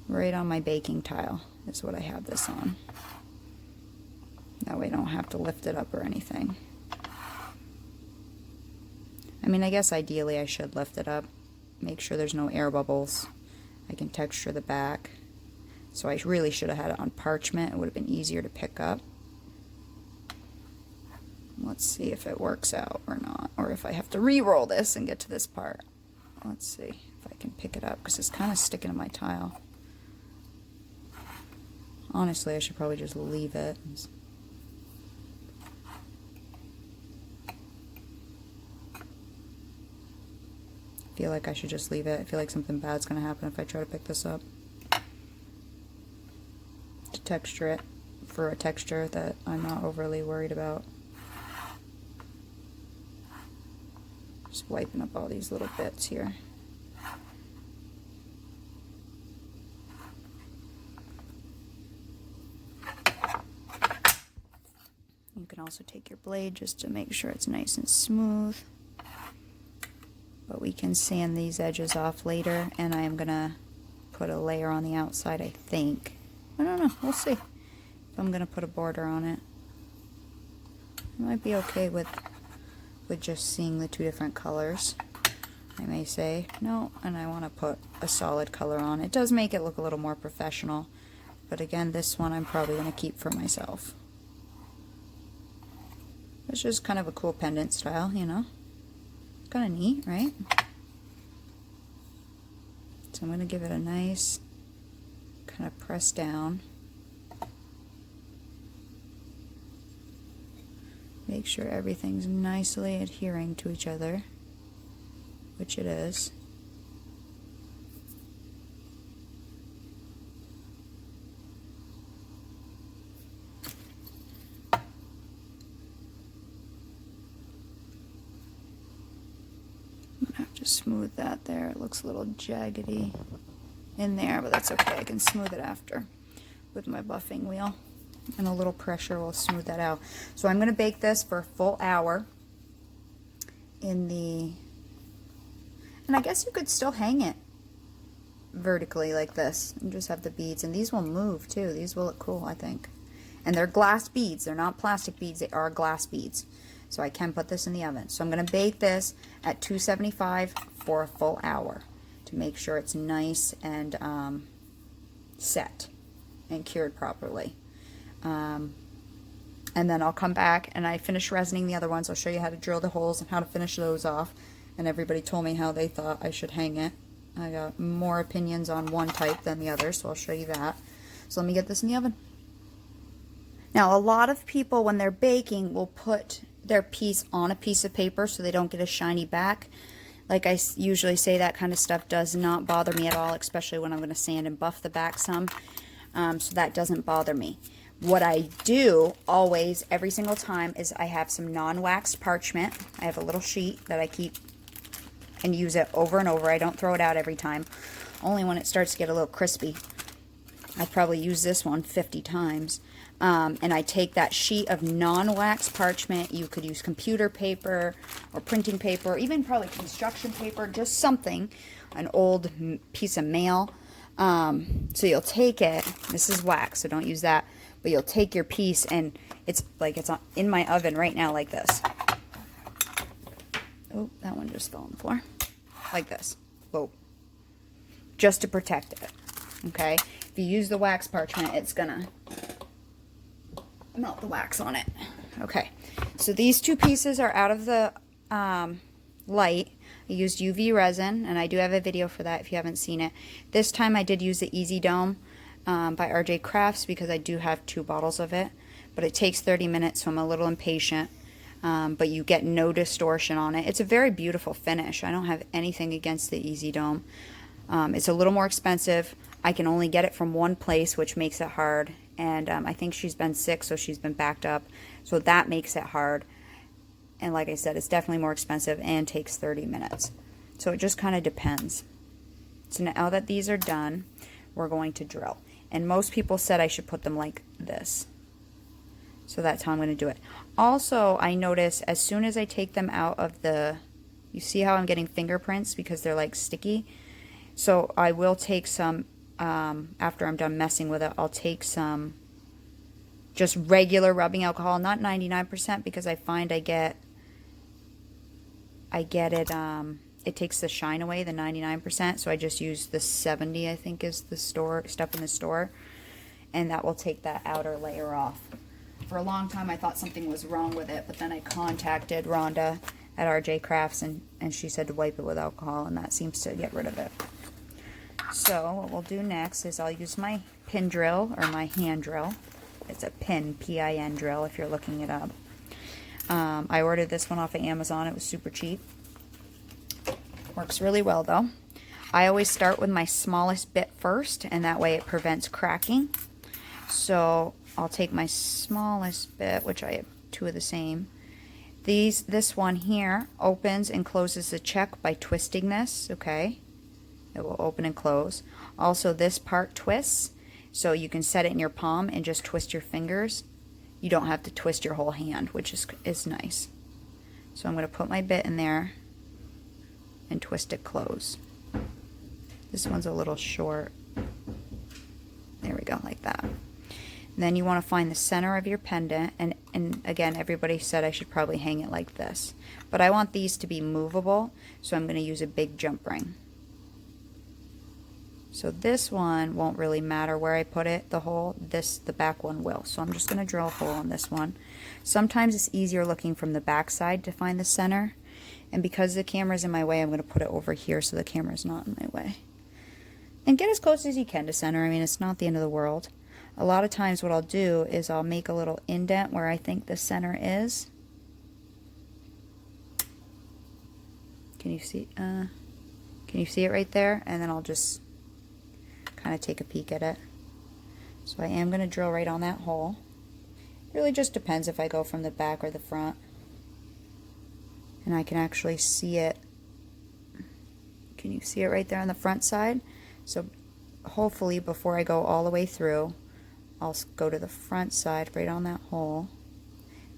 [SPEAKER 1] Right on my baking tile is what I have this on. That way I don't have to lift it up or anything. I mean, I guess ideally I should lift it up, make sure there's no air bubbles. I can texture the back. So I really should have had it on parchment. It would have been easier to pick up. Let's see if it works out or not, or if I have to re-roll this and get to this part. Let's see if I can pick it up, because it's kind of sticking to my tile. Honestly, I should probably just leave it. I feel like I should just leave it. I feel like something bad's going to happen if I try to pick this up. To texture it for a texture that I'm not overly worried about. Just wiping up all these little bits here. You can also take your blade just to make sure it's nice and smooth. But we can sand these edges off later, and I am going to put a layer on the outside, I think. I don't know, we'll see if I'm going to put a border on it. I might be okay with just seeing the two different colors. I may say no, and I want to put a solid color on. It does make it look a little more professional, but again, this one I'm probably going to keep for myself. It's just kind of a cool pendant style, you know. Kind of neat, right? So I'm going to give it a nice kind of press down. Make sure everything's nicely adhering to each other, which it is. to smooth that there. It looks a little jaggedy in there, but that's okay. I can smooth it after with my buffing wheel, and a little pressure will smooth that out. So I'm going to bake this for a full hour in the, and I guess you could still hang it vertically like this and just have the beads, and these will move too. These will look cool, I think. And they're glass beads. They're not plastic beads. They are glass beads. So I can put this in the oven. So I'm going to bake this at 275 for a full hour to make sure it's nice and set and cured properly. And then I'll come back and I finish resining the other ones. I'll show you how to drill the holes and how to finish those off. And everybody told me how they thought I should hang it. I got more opinions on one type than the other, so I'll show you that. So let me get this in the oven. Now, a lot of people, when they're baking, will put their piece on a piece of paper so they don't get a shiny back. Like I usually say, that kind of stuff does not bother me at all, especially when I'm going to sand and buff the back some. So that doesn't bother me. What I do always, every single time, is I have some non-waxed parchment. I have a little sheet that I keep and use it over and over. I don't throw it out every time, only when it starts to get a little crispy. I probably use this one 50 times. And I take that sheet of non-wax parchment. You could use computer paper or printing paper, or even probably construction paper, just something, an old piece of mail. So you'll take it, this is wax, so don't use that, But you'll take your piece, and it's like it's in my oven right now like this. Oh, that one just fell on the floor. Like this. Whoa. Just to protect it. Okay? If you use the wax parchment, it's gonna melt the wax on it. Okay. So these two pieces are out of the light. I used UV resin, and I do have a video for that if you haven't seen it. This time I did use the Easy Dome by RJ Crafts because I do have 2 bottles of it. But it takes 30 minutes, so I'm a little impatient. But you get no distortion on it. It's a very beautiful finish. I don't have anything against the Easy Dome. It's a little more expensive. I can only get it from one place, which makes it hard. And I think she's been sick, so she's been backed up. So that makes it hard. And like I said, it's definitely more expensive and takes 30 minutes. So it just kind of depends. So now that these are done, we're going to drill. And most people said I should put them like this. So that's how I'm going to do it. Also, I notice as soon as I take them out of the, you see how I'm getting fingerprints because they're like sticky? So I will take some, after I'm done messing with it, I'll take some just regular rubbing alcohol, not 99% because I find I get it, it takes the shine away, the 99%, so I just use the 70, I think is the stuff in the store, and that will take that outer layer off. For a long time I thought something was wrong with it, but then I contacted Rhonda at RJ Crafts, and she said to wipe it with alcohol, and that seems to get rid of it. So what we'll do next is I'll use my pin drill, or my hand drill. It's a pin, P-I-N drill if you're looking it up. I ordered this one off of Amazon. It was super cheap. Works really well though. I always start with my smallest bit first, and that way it prevents cracking. So I'll take my smallest bit, which I have 2 of the same. This one here opens and closes the check by twisting this, okay? It will open and close. Also, this part twists, so you can set it in your palm and just twist your fingers. You don't have to twist your whole hand, which is nice. So I'm going to put my bit in there and twist it close. This one's a little short. There we go, like that. And then you want to find the center of your pendant, and again, everybody said I should probably hang it like this. But I want these to be movable, so I'm going to use a big jump ring. So this one won't really matter where I put it, the hole. The back one will. So I'm just going to drill a hole on this one. Sometimes it's easier looking from the back side to find the center. And because the camera's in my way, I'm going to put it over here so the camera's not in my way. And get as close as you can to center. I mean, it's not the end of the world. A lot of times what I'll do is I'll make a little indent where I think the center is. Can you see it right there? And then I'll just kind of take a peek at it. So I am going to drill right on that hole. It really just depends if I go from the back or the front. And I can actually see it. Can you see it right there on the front side? So hopefully before I go all the way through, I'll go to the front side right on that hole.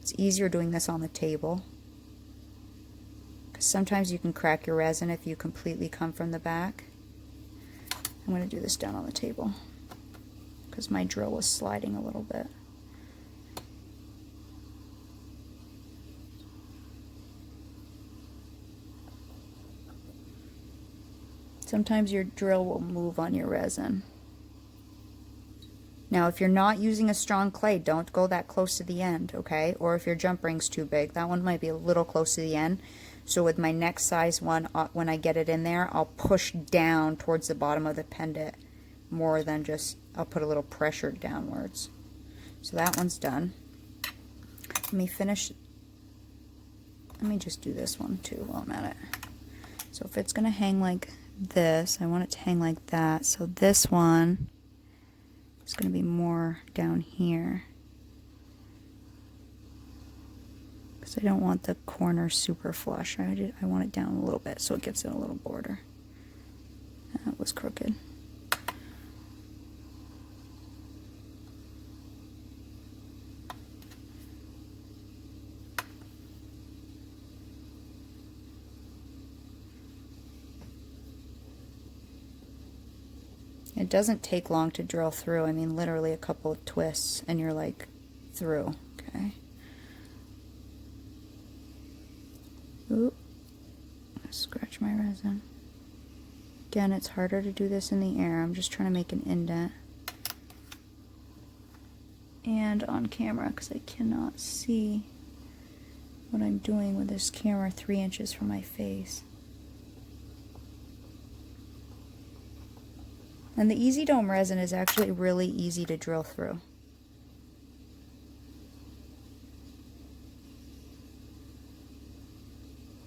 [SPEAKER 1] It's easier doing this on the table, because sometimes you can crack your resin if you completely come from the back. I'm going to do this down on the table because my drill was sliding a little bit. Sometimes your drill will move on your resin. Now, if you're not using a strong clay, don't go that close to the end, okay? Or if your jump ring's too big, that one might be a little close to the end. So with my next size one, when I get it in there, I'll push down towards the bottom of the pendant more than just, I'll put a little pressure downwards. So that one's done. Let me just do this one too while I'm at it. So if it's going to hang like this, I want it to hang like that. So this one is going to be more down here, because I don't want the corner super flush. I want it down a little bit so it gives it a little border. That was crooked. It doesn't take long to drill through. I mean, literally a couple of twists and you're like through. Okay. Oop. Scratch my resin. Again, it's harder to do this in the air. I'm just trying to make an indent. And on camera, because I cannot see what I'm doing with this camera 3 inches from my face. And the Easy Dome resin is actually really easy to drill through.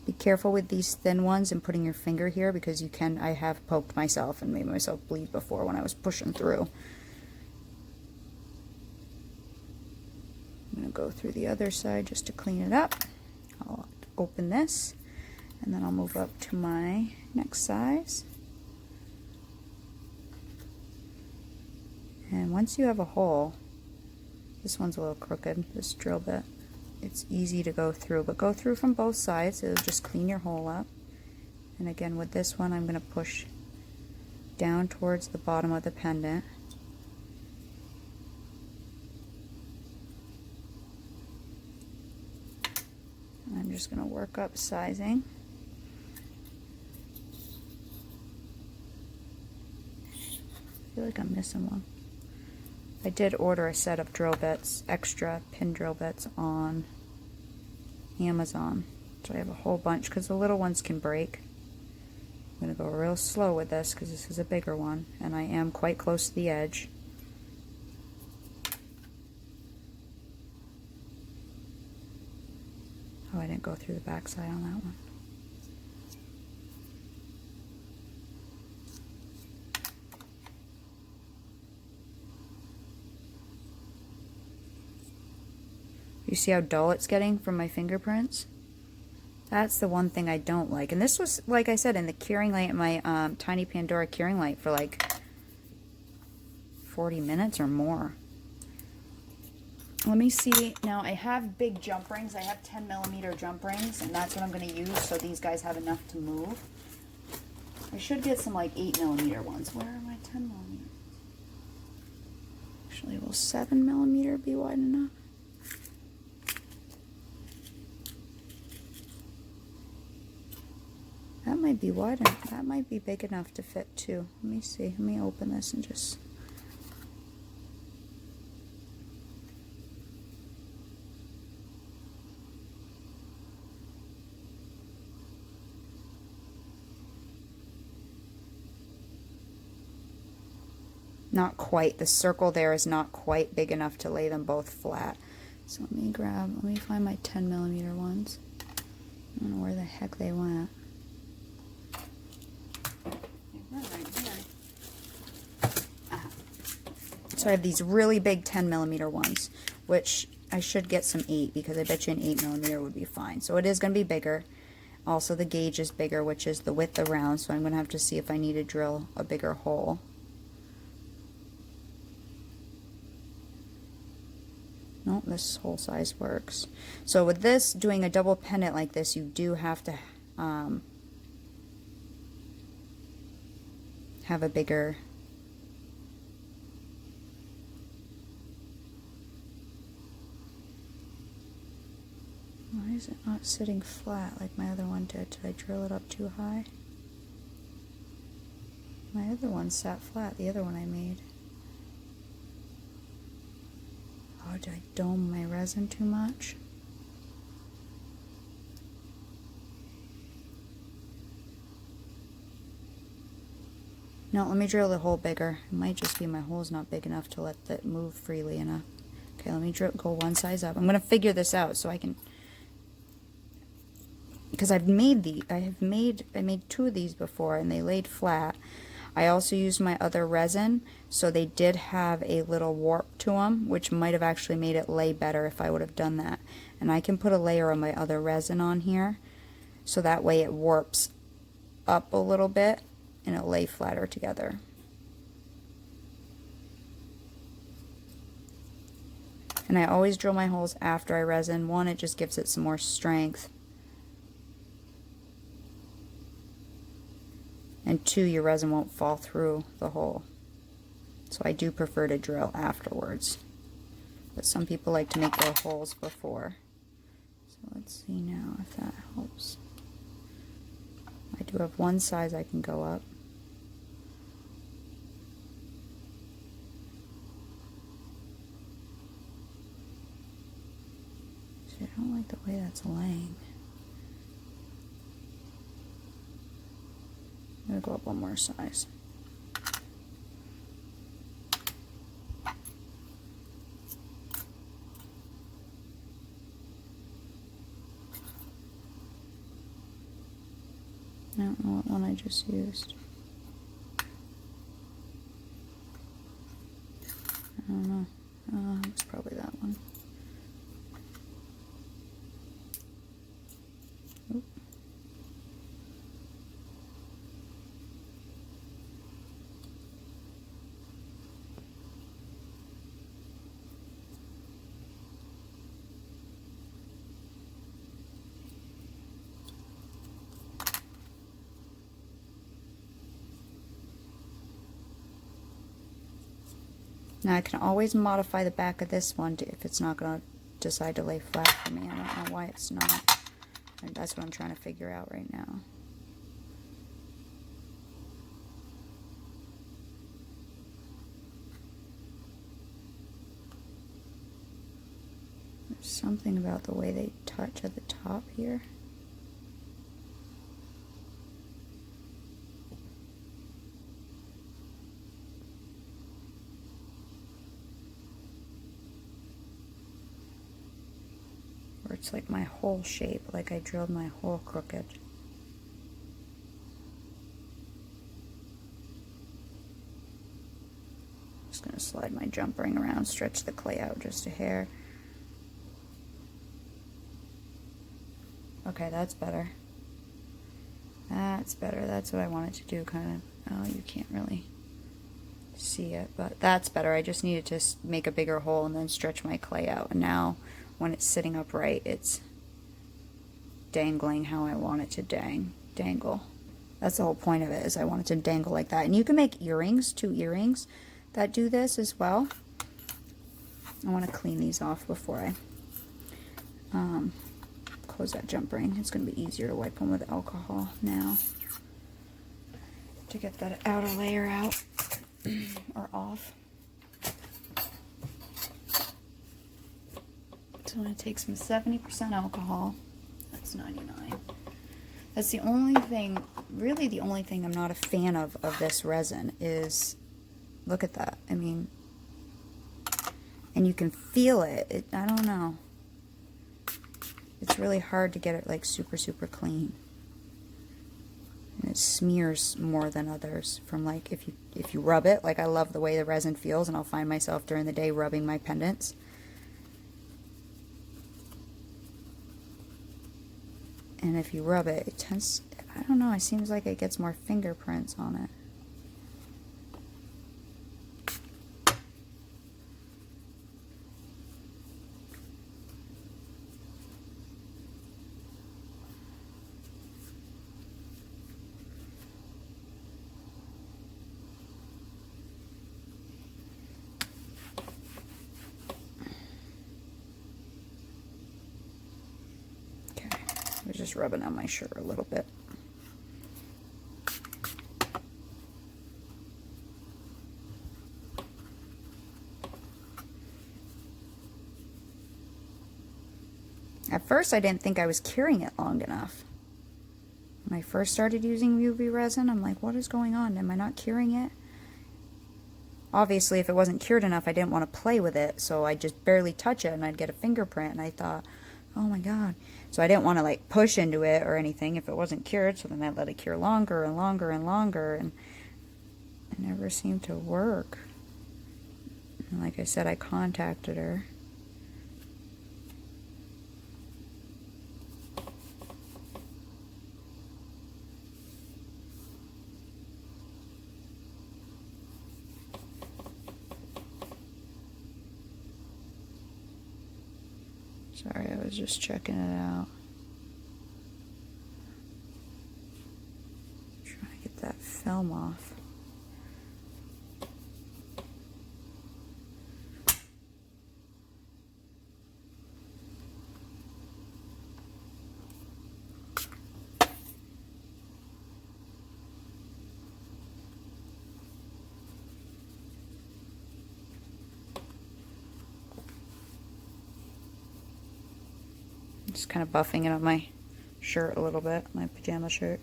[SPEAKER 1] Be careful with these thin ones and putting your finger here, because you can, I have poked myself and made myself bleed before when I was pushing through. I'm going to go through the other side just to clean it up. I'll open this and then I'll move up to my next size. And once you have a hole, this one's a little crooked, this drill bit, it's easy to go through, but go through from both sides. It'll just clean your hole up. And again, with this one, I'm going to push down towards the bottom of the pendant. And I'm just going to work up sizing. I feel like I'm missing one. I did order a set of drill bits, extra pin drill bits on Amazon. So I have a whole bunch because the little ones can break. I'm going to go real slow with this because this is a bigger one and I am quite close to the edge. Oh, I didn't go through the back side on that one. You see how dull it's getting from my fingerprints? That's the one thing I don't like. And this was, like I said, in the curing light, my Tiny Pandora curing light for like 40 minutes or more. Let me see. Now I have big jump rings. I have 10mm jump rings, and that's what I'm going to use so these guys have enough to move. I should get some like 8mm ones. Where are my 10mm? Actually, will 7mm be wide enough? That might be wide enough. That might be big enough to fit too. Let me see. Let me open this and just... Not quite. The circle there is not quite big enough to lay them both flat. So let me find my 10mm ones. I don't know where the heck they went. So I have these really big 10mm ones, which I should get some 8 because I bet you an 8mm would be fine. So it is going to be bigger. Also the gauge is bigger, which is the width around, so I'm going to have to see if I need to drill a bigger hole. No, this whole size works. So with this, doing a double pendant like this, you do have to have a bigger... Why is it not sitting flat like my other one did? Did I drill it up too high? My other one sat flat, the other one I made. Oh, did I dome my resin too much? No, let me drill the hole bigger. It might just be my hole's not big enough to let it move freely enough. Okay, let me go one size up. I'm going to figure this out so I can... Because I made 2 of these before and they laid flat. I also used my other resin, so they did have a little warp to them, which might have actually made it lay better if I would have done that. And I can put a layer of my other resin on here, so that way it warps up a little bit and it'll lay flatter together. And I always drill my holes after I resin. One, it just gives it some more strength. And 2, your resin won't fall through the hole. So I do prefer to drill afterwards. But some people like to make their holes before. So let's see now if that helps. I do have one size I can go up. See, I don't like the way that's laying. I'm going to go up one more size. I don't know what one I just used. I don't know. It's probably that one. Oop. Now I can always modify the back of this one if it's not going to decide to lay flat for me. I don't know why it's not. And that's what I'm trying to figure out right now. There's something about the way they touch at the top here. Or it's like my hole shape, like I drilled my hole crooked. Just gonna slide my jump ring around, stretch the clay out just a hair. Okay, that's better. That's better. That's what I wanted to do, kind of. Oh, you can't really see it, but that's better. I just needed to make a bigger hole and then stretch my clay out. And now, when it's sitting upright, it's dangling how I want it to dangle. That's the whole point of it, is I want it to dangle like that. And you can make earrings, 2 earrings that do this as well. I want to clean these off before I close that jump ring. It's going to be easier to wipe them with alcohol now to get that outer layer out or off. So I'm going to take some 70% alcohol. That's 99. That's the only thing, really the only thing I'm not a fan of this resin is, look at that. I mean, and you can feel it. I don't know. It's really hard to get it like super, super clean. And it smears more than others from like if you rub it. Like I love the way the resin feels, and I'll find myself during the day rubbing my pendants. And if you rub it, it tends, I don't know, it seems like it gets more fingerprints on it. I was just rubbing on my shirt a little bit. At first I didn't think I was curing it long enough. When I first started using UV resin, I'm like, what is going on? Am I not curing it? Obviously, if it wasn't cured enough, I didn't want to play with it, so I just barely touch it and I'd get a fingerprint, and I thought, oh my god. So I didn't want to like push into it or anything if it wasn't cured, so then I'd let it cure longer and longer and longer, and it never seemed to work. And like I said, I contacted her. Sorry, I was just checking it out. Trying to get that film off. Just kind of buffing it on my shirt a little bit, my pajama shirt.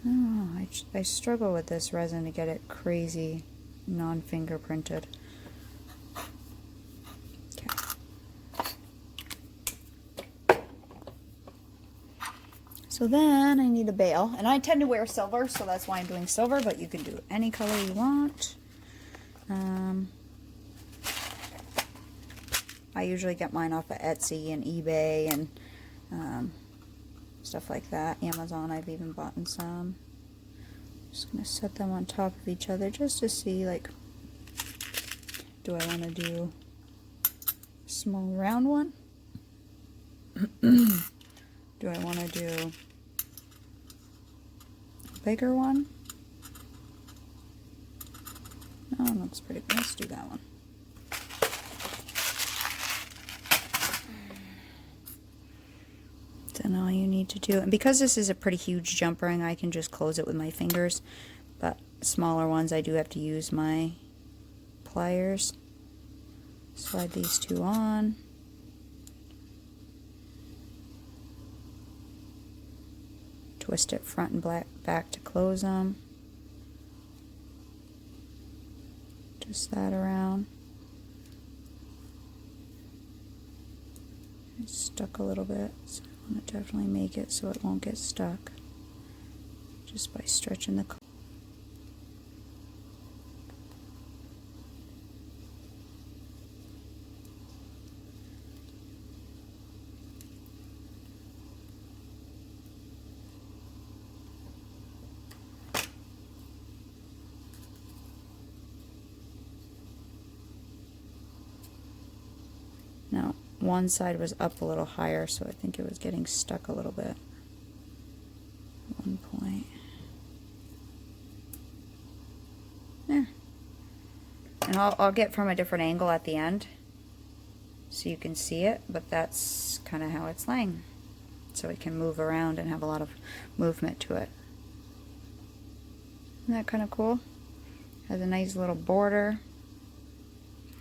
[SPEAKER 1] Oh, I struggle with this resin to get it crazy non-fingerprinted. So then I need a bail, and I tend to wear silver, so that's why I'm doing silver, but you can do any color you want. I usually get mine off of Etsy and eBay and stuff like that. Amazon, I've even bought some. Just going to set them on top of each other just to see, like, do I want to do a small round one? Do I want to do a bigger one? Oh, that looks pretty good. Let's do that one. Then all you need to do, and because this is a pretty huge jump ring, I can just close it with my fingers, but smaller ones I do have to use my pliers. Slide these two on. Twist it front and back to close them. Twist that around. It's stuck a little bit, so I want to definitely make it so it won't get stuck just by stretching the. Now, one side was up a little higher, so I think it was getting stuck a little bit at one point. There. And I'll get from a different angle at the end so you can see it, but that's kind of how it's laying. So it can move around and have a lot of movement to it. Isn't that kind of cool? Has a nice little border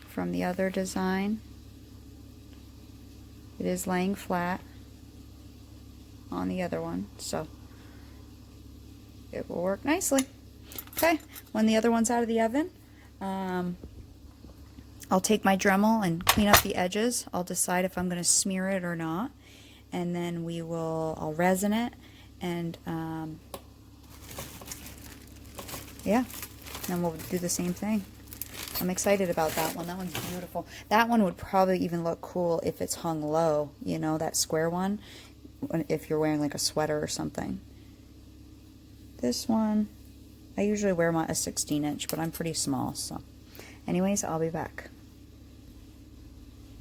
[SPEAKER 1] from the other design. It is laying flat on the other one, so it will work nicely. Okay, when the other one's out of the oven, I'll take my Dremel and clean up the edges. I'll decide if I'm going to smear it or not, and then I'll resin it, and yeah, then we'll do the same thing. I'm excited about that one. That one's beautiful. That one would probably even look cool if it's hung low, you know, that square one, if you're wearing like a sweater or something. This one, I usually wear a 16-inch, but I'm pretty small, so. Anyways, I'll be back.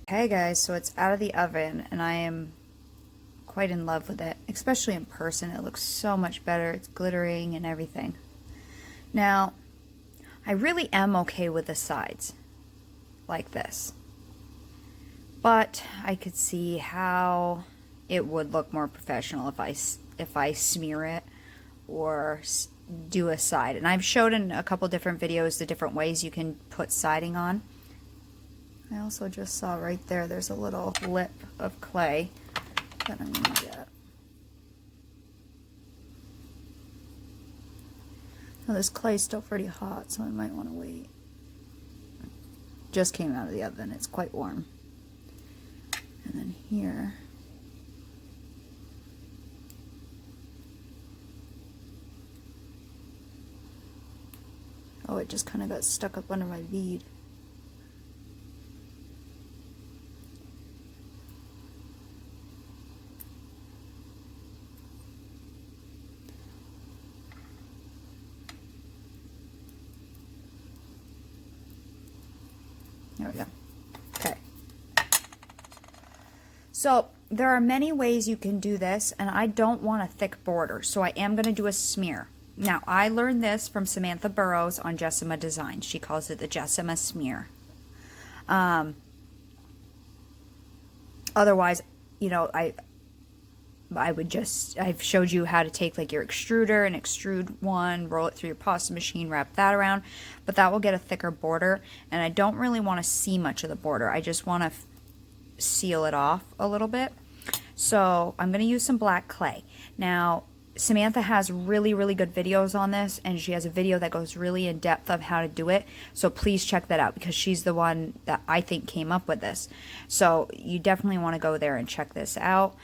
[SPEAKER 1] Okay guys, so it's out of the oven, and I am quite in love with it, especially in person. It looks so much better. It's glittering and everything. Now, I really am okay with the sides like this, but I could see how it would look more professional if I smear it or do a side. And I've showed in a couple different videos the different ways you can put siding on. I also just saw right there, there's a little lip of clay that I'm going to get. Now this clay's still pretty hot, so I might want to wait. Just came out of the oven, it's quite warm. And then here, oh, it just kind of got stuck up under my bead. There we go. Okay. So there are many ways you can do this, and I don't want a thick border, so I am going to do a smear. Now, I learned this from Samantha Burrows on Jessima Designs. She calls it the Jessima smear. Otherwise, you know, I've showed you how to take like your extruder and extrude one, roll it through your pasta machine, wrap that around, but that will get a thicker border, and I don't really want to see much of the border. I just want to seal it off a little bit. So I'm going to use some black clay. Now, Samantha has really, really good videos on this, and she has a video that goes really in depth of how to do it. So please check that out, because she's the one that I think came up with this. So you definitely want to go there and check this out.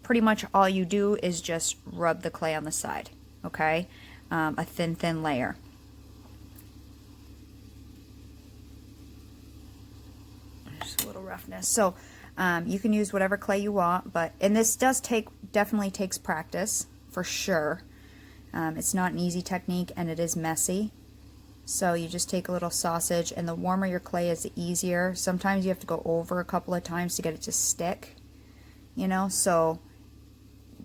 [SPEAKER 1] Pretty much all you do is just rub the clay on the side, okay? A thin layer. Just a little roughness. So you can use whatever clay you want, and this does definitely takes practice, for sure. It's not an easy technique, and it is messy. So you just take a little sausage, and the warmer your clay is, the easier. Sometimes you have to go over a couple of times to get it to stick, you know, so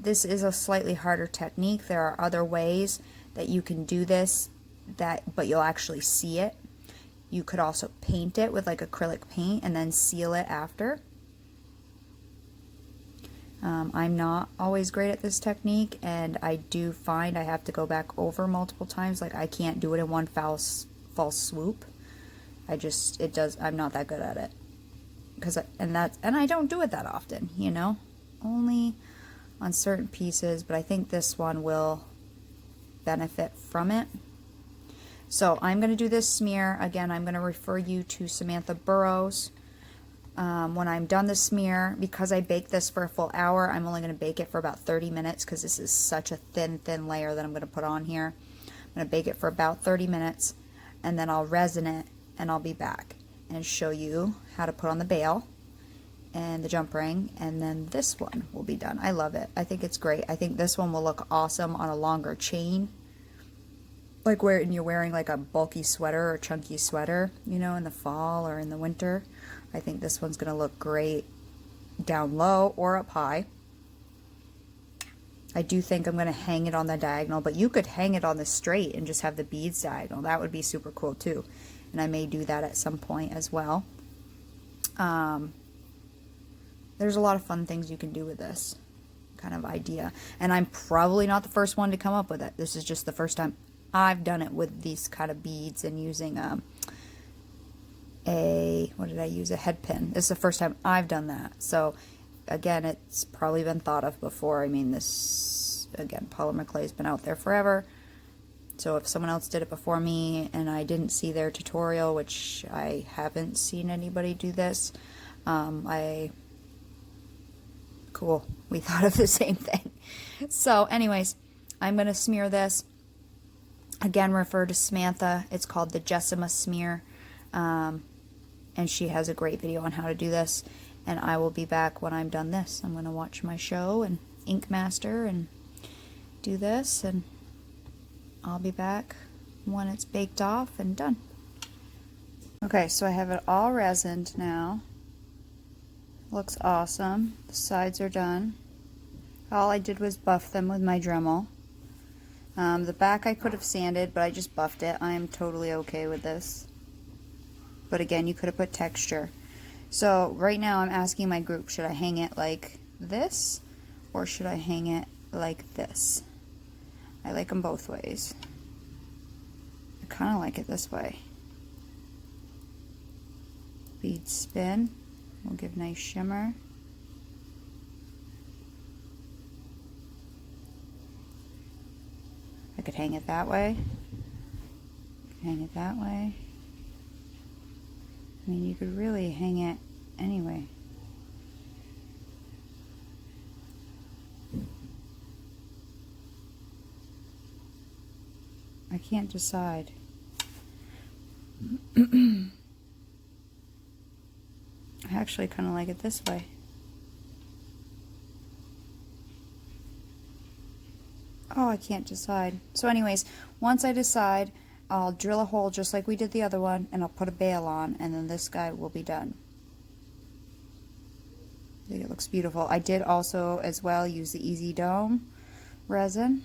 [SPEAKER 1] this is a slightly harder technique. There are other ways that you can do this, but you'll actually see it. You could also paint it with like acrylic paint and then seal it after. I'm not always great at this technique, and I do find I have to go back over multiple times. Like, I can't do it in one false swoop. I'm not that good at it. And I don't do it that often, you know, only on certain pieces, but I think this one will benefit from it. So I'm going to do this smear. Again, I'm going to refer you to Samantha Burrows. When I'm done the smear, because I baked this for a full hour, I'm only going to bake it for about 30 minutes, because this is such a thin layer that I'm going to put on here. I'm going to bake it for about 30 minutes, and then I'll resin it, and I'll be back and show you how to put on the bail and the jump ring, and then this one will be done. I love it. I think it's great. I think this one will look awesome on a longer chain, like where you're wearing like a bulky sweater or chunky sweater, you know, in the fall or in the winter. I think this one's going to look great down low or up high. I do think I'm going to hang it on the diagonal, but you could hang it on the straight and just have the beads diagonal. That would be super cool too, and I may do that at some point as well. There's a lot of fun things you can do with this kind of idea, and I'm probably not the first one to come up with it. This is just the first time I've done it with these kind of beads and using what did I use? A head pin. This is the first time I've done that. So again, it's probably been thought of before. I mean, this, again, polymer clay has been out there forever. So if someone else did it before me and I didn't see their tutorial, which I haven't seen anybody do this, cool. We thought of the same thing. So anyways, I'm going to smear this. Again, refer to Samantha. It's called the Jessima smear. And she has a great video on how to do this. And I will be back when I'm done this. I'm going to watch my show and Ink Master and do this. And I'll be back when it's baked off and done. Okay, so I have it all resined now. Looks awesome. The sides are done. All I did was buff them with my Dremel. The back I could have sanded, but I just buffed it. I am totally okay with this. But again, you could have put texture. So right now I'm asking my group, should I hang it like this or should I hang it like this? I like them both ways. I kind of like it this way. Bead spin will give nice shimmer. I could hang it that way. Hang it that way. I mean, you could really hang it anyway. I can't decide. I actually kind of like it this way. Oh, I can't decide. So anyways, once I decide, I'll drill a hole just like we did the other one, and I'll put a bail on, and then this guy will be done. I think it looks beautiful. I did also as well use the Easy Dome resin.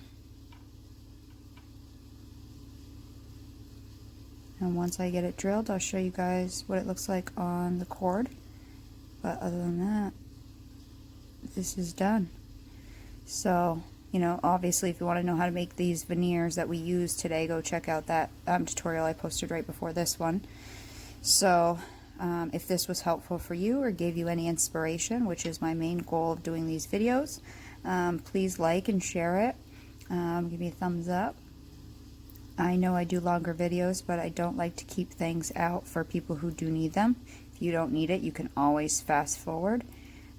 [SPEAKER 1] And once I get it drilled, I'll show you guys what it looks like on the cord. But other than that, this is done. So, you know, obviously if you want to know how to make these veneers that we use today, go check out that tutorial I posted right before this one. So if this was helpful for you or gave you any inspiration, which is my main goal of doing these videos, please like and share it. Give me a thumbs up. I know I do longer videos, but I don't like to keep things out for people who do need them. If you don't need it, you can always fast forward.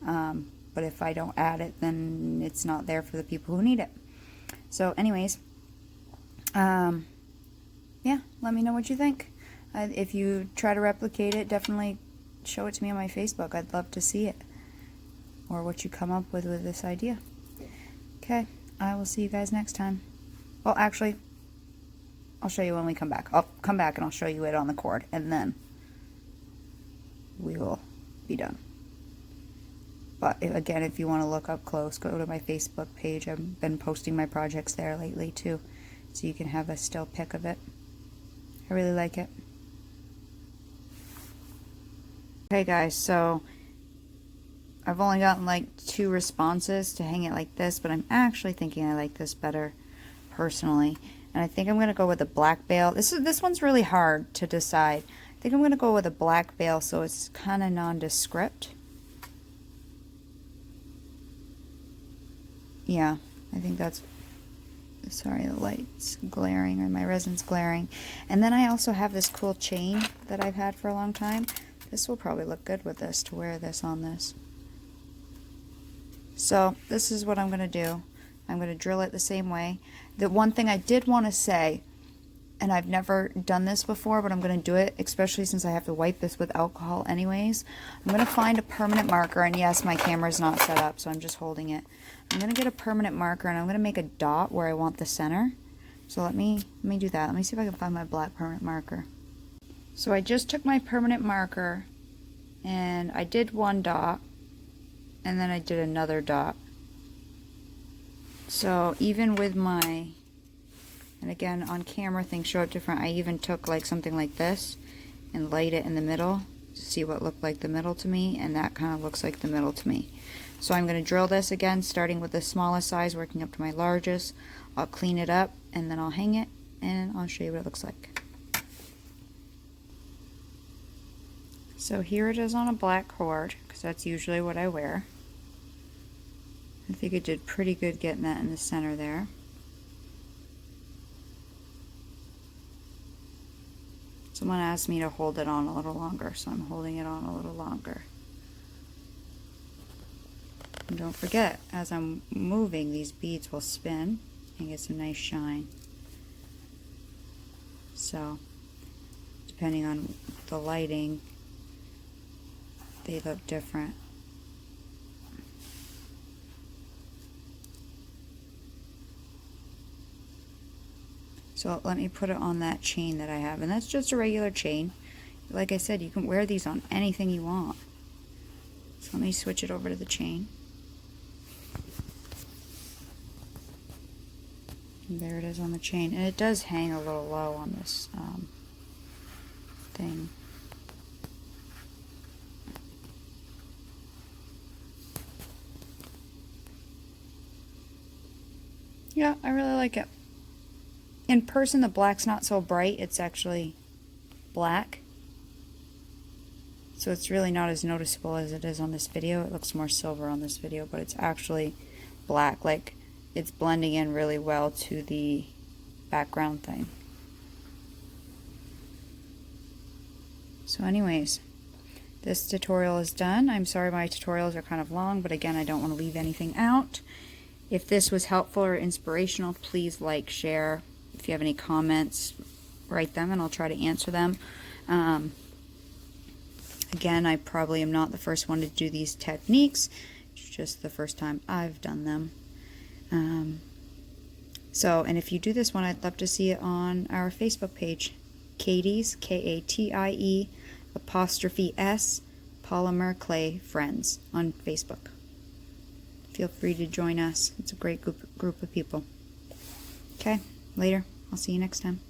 [SPEAKER 1] But if I don't add it, then it's not there for the people who need it. So anyways, yeah, let me know what you think. If you try to replicate it, definitely show it to me on my Facebook. I'd love to see it. Or what you come up with this idea. Okay, I will see you guys next time. Well, actually, I'll show you when we come back. I'll come back and I'll show you it on the cord, and then we will be done. But again, if you want to look up close, go to my Facebook page. I've been posting my projects there lately too, so you can have a still pic of it. I really like it. Okay guys, so I've only gotten like 2 responses to hang it like this, but I'm actually thinking I like this better personally. And I think I'm going to go with a black bail. This one's really hard to decide. I think I'm going to go with a black bail so it's kind of nondescript. Yeah, I think that's... Sorry, the light's glaring, or my resin's glaring. And then I also have this cool chain that I've had for a long time. This will probably look good with this, to wear this on this. So this is what I'm going to do. I'm going to drill it the same way. The one thing I did want to say, and I've never done this before, but I'm going to do it, especially since I have to wipe this with alcohol anyways. I'm going to find a permanent marker, and yes, my camera's not set up, so I'm just holding it. I'm going to get a permanent marker, and I'm going to make a dot where I want the center. So let me do that. Let me see if I can find my black permanent marker. So I just took my permanent marker, and I did one dot, and then I did another dot. So even with my, and again on camera things show up different, I even took like something like this and laid it in the middle to see what looked like the middle to me, and that kind of looks like the middle to me. So I'm going to drill this again, starting with the smallest size, working up to my largest. I'll clean it up and then I'll hang it, and I'll show you what it looks like. So here it is on a black cord, because that's usually what I wear. I think it did pretty good getting that in the center there. Someone asked me to hold it on a little longer, so I'm holding it on a little longer. And don't forget, as I'm moving, these beads will spin and get some nice shine. So, depending on the lighting, they look different. So let me put it on that chain that I have, and that's just a regular chain. Like I said, you can wear these on anything you want. So let me switch it over to the chain. And there it is on the chain, and it does hang a little low on this thing. Yeah, I really like it. In person, the black's not so bright. It's actually black. So it's really not as noticeable as it is on this video. It looks more silver on this video, but it's actually black. Like, it's blending in really well to the background thing. So anyways, this tutorial is done. I'm sorry my tutorials are kind of long, but again, I don't want to leave anything out. If this was helpful or inspirational, please like, share. If you have any comments, write them and I'll try to answer them. Again, I probably am not the first one to do these techniques. It's just the first time I've done them. And if you do this one, I'd love to see it on our Facebook page. Katie's, K-A-T-I-E, '(S), Polymer Clay Friends on Facebook. Feel free to join us. It's a great group of people. Okay. Later. I'll see you next time.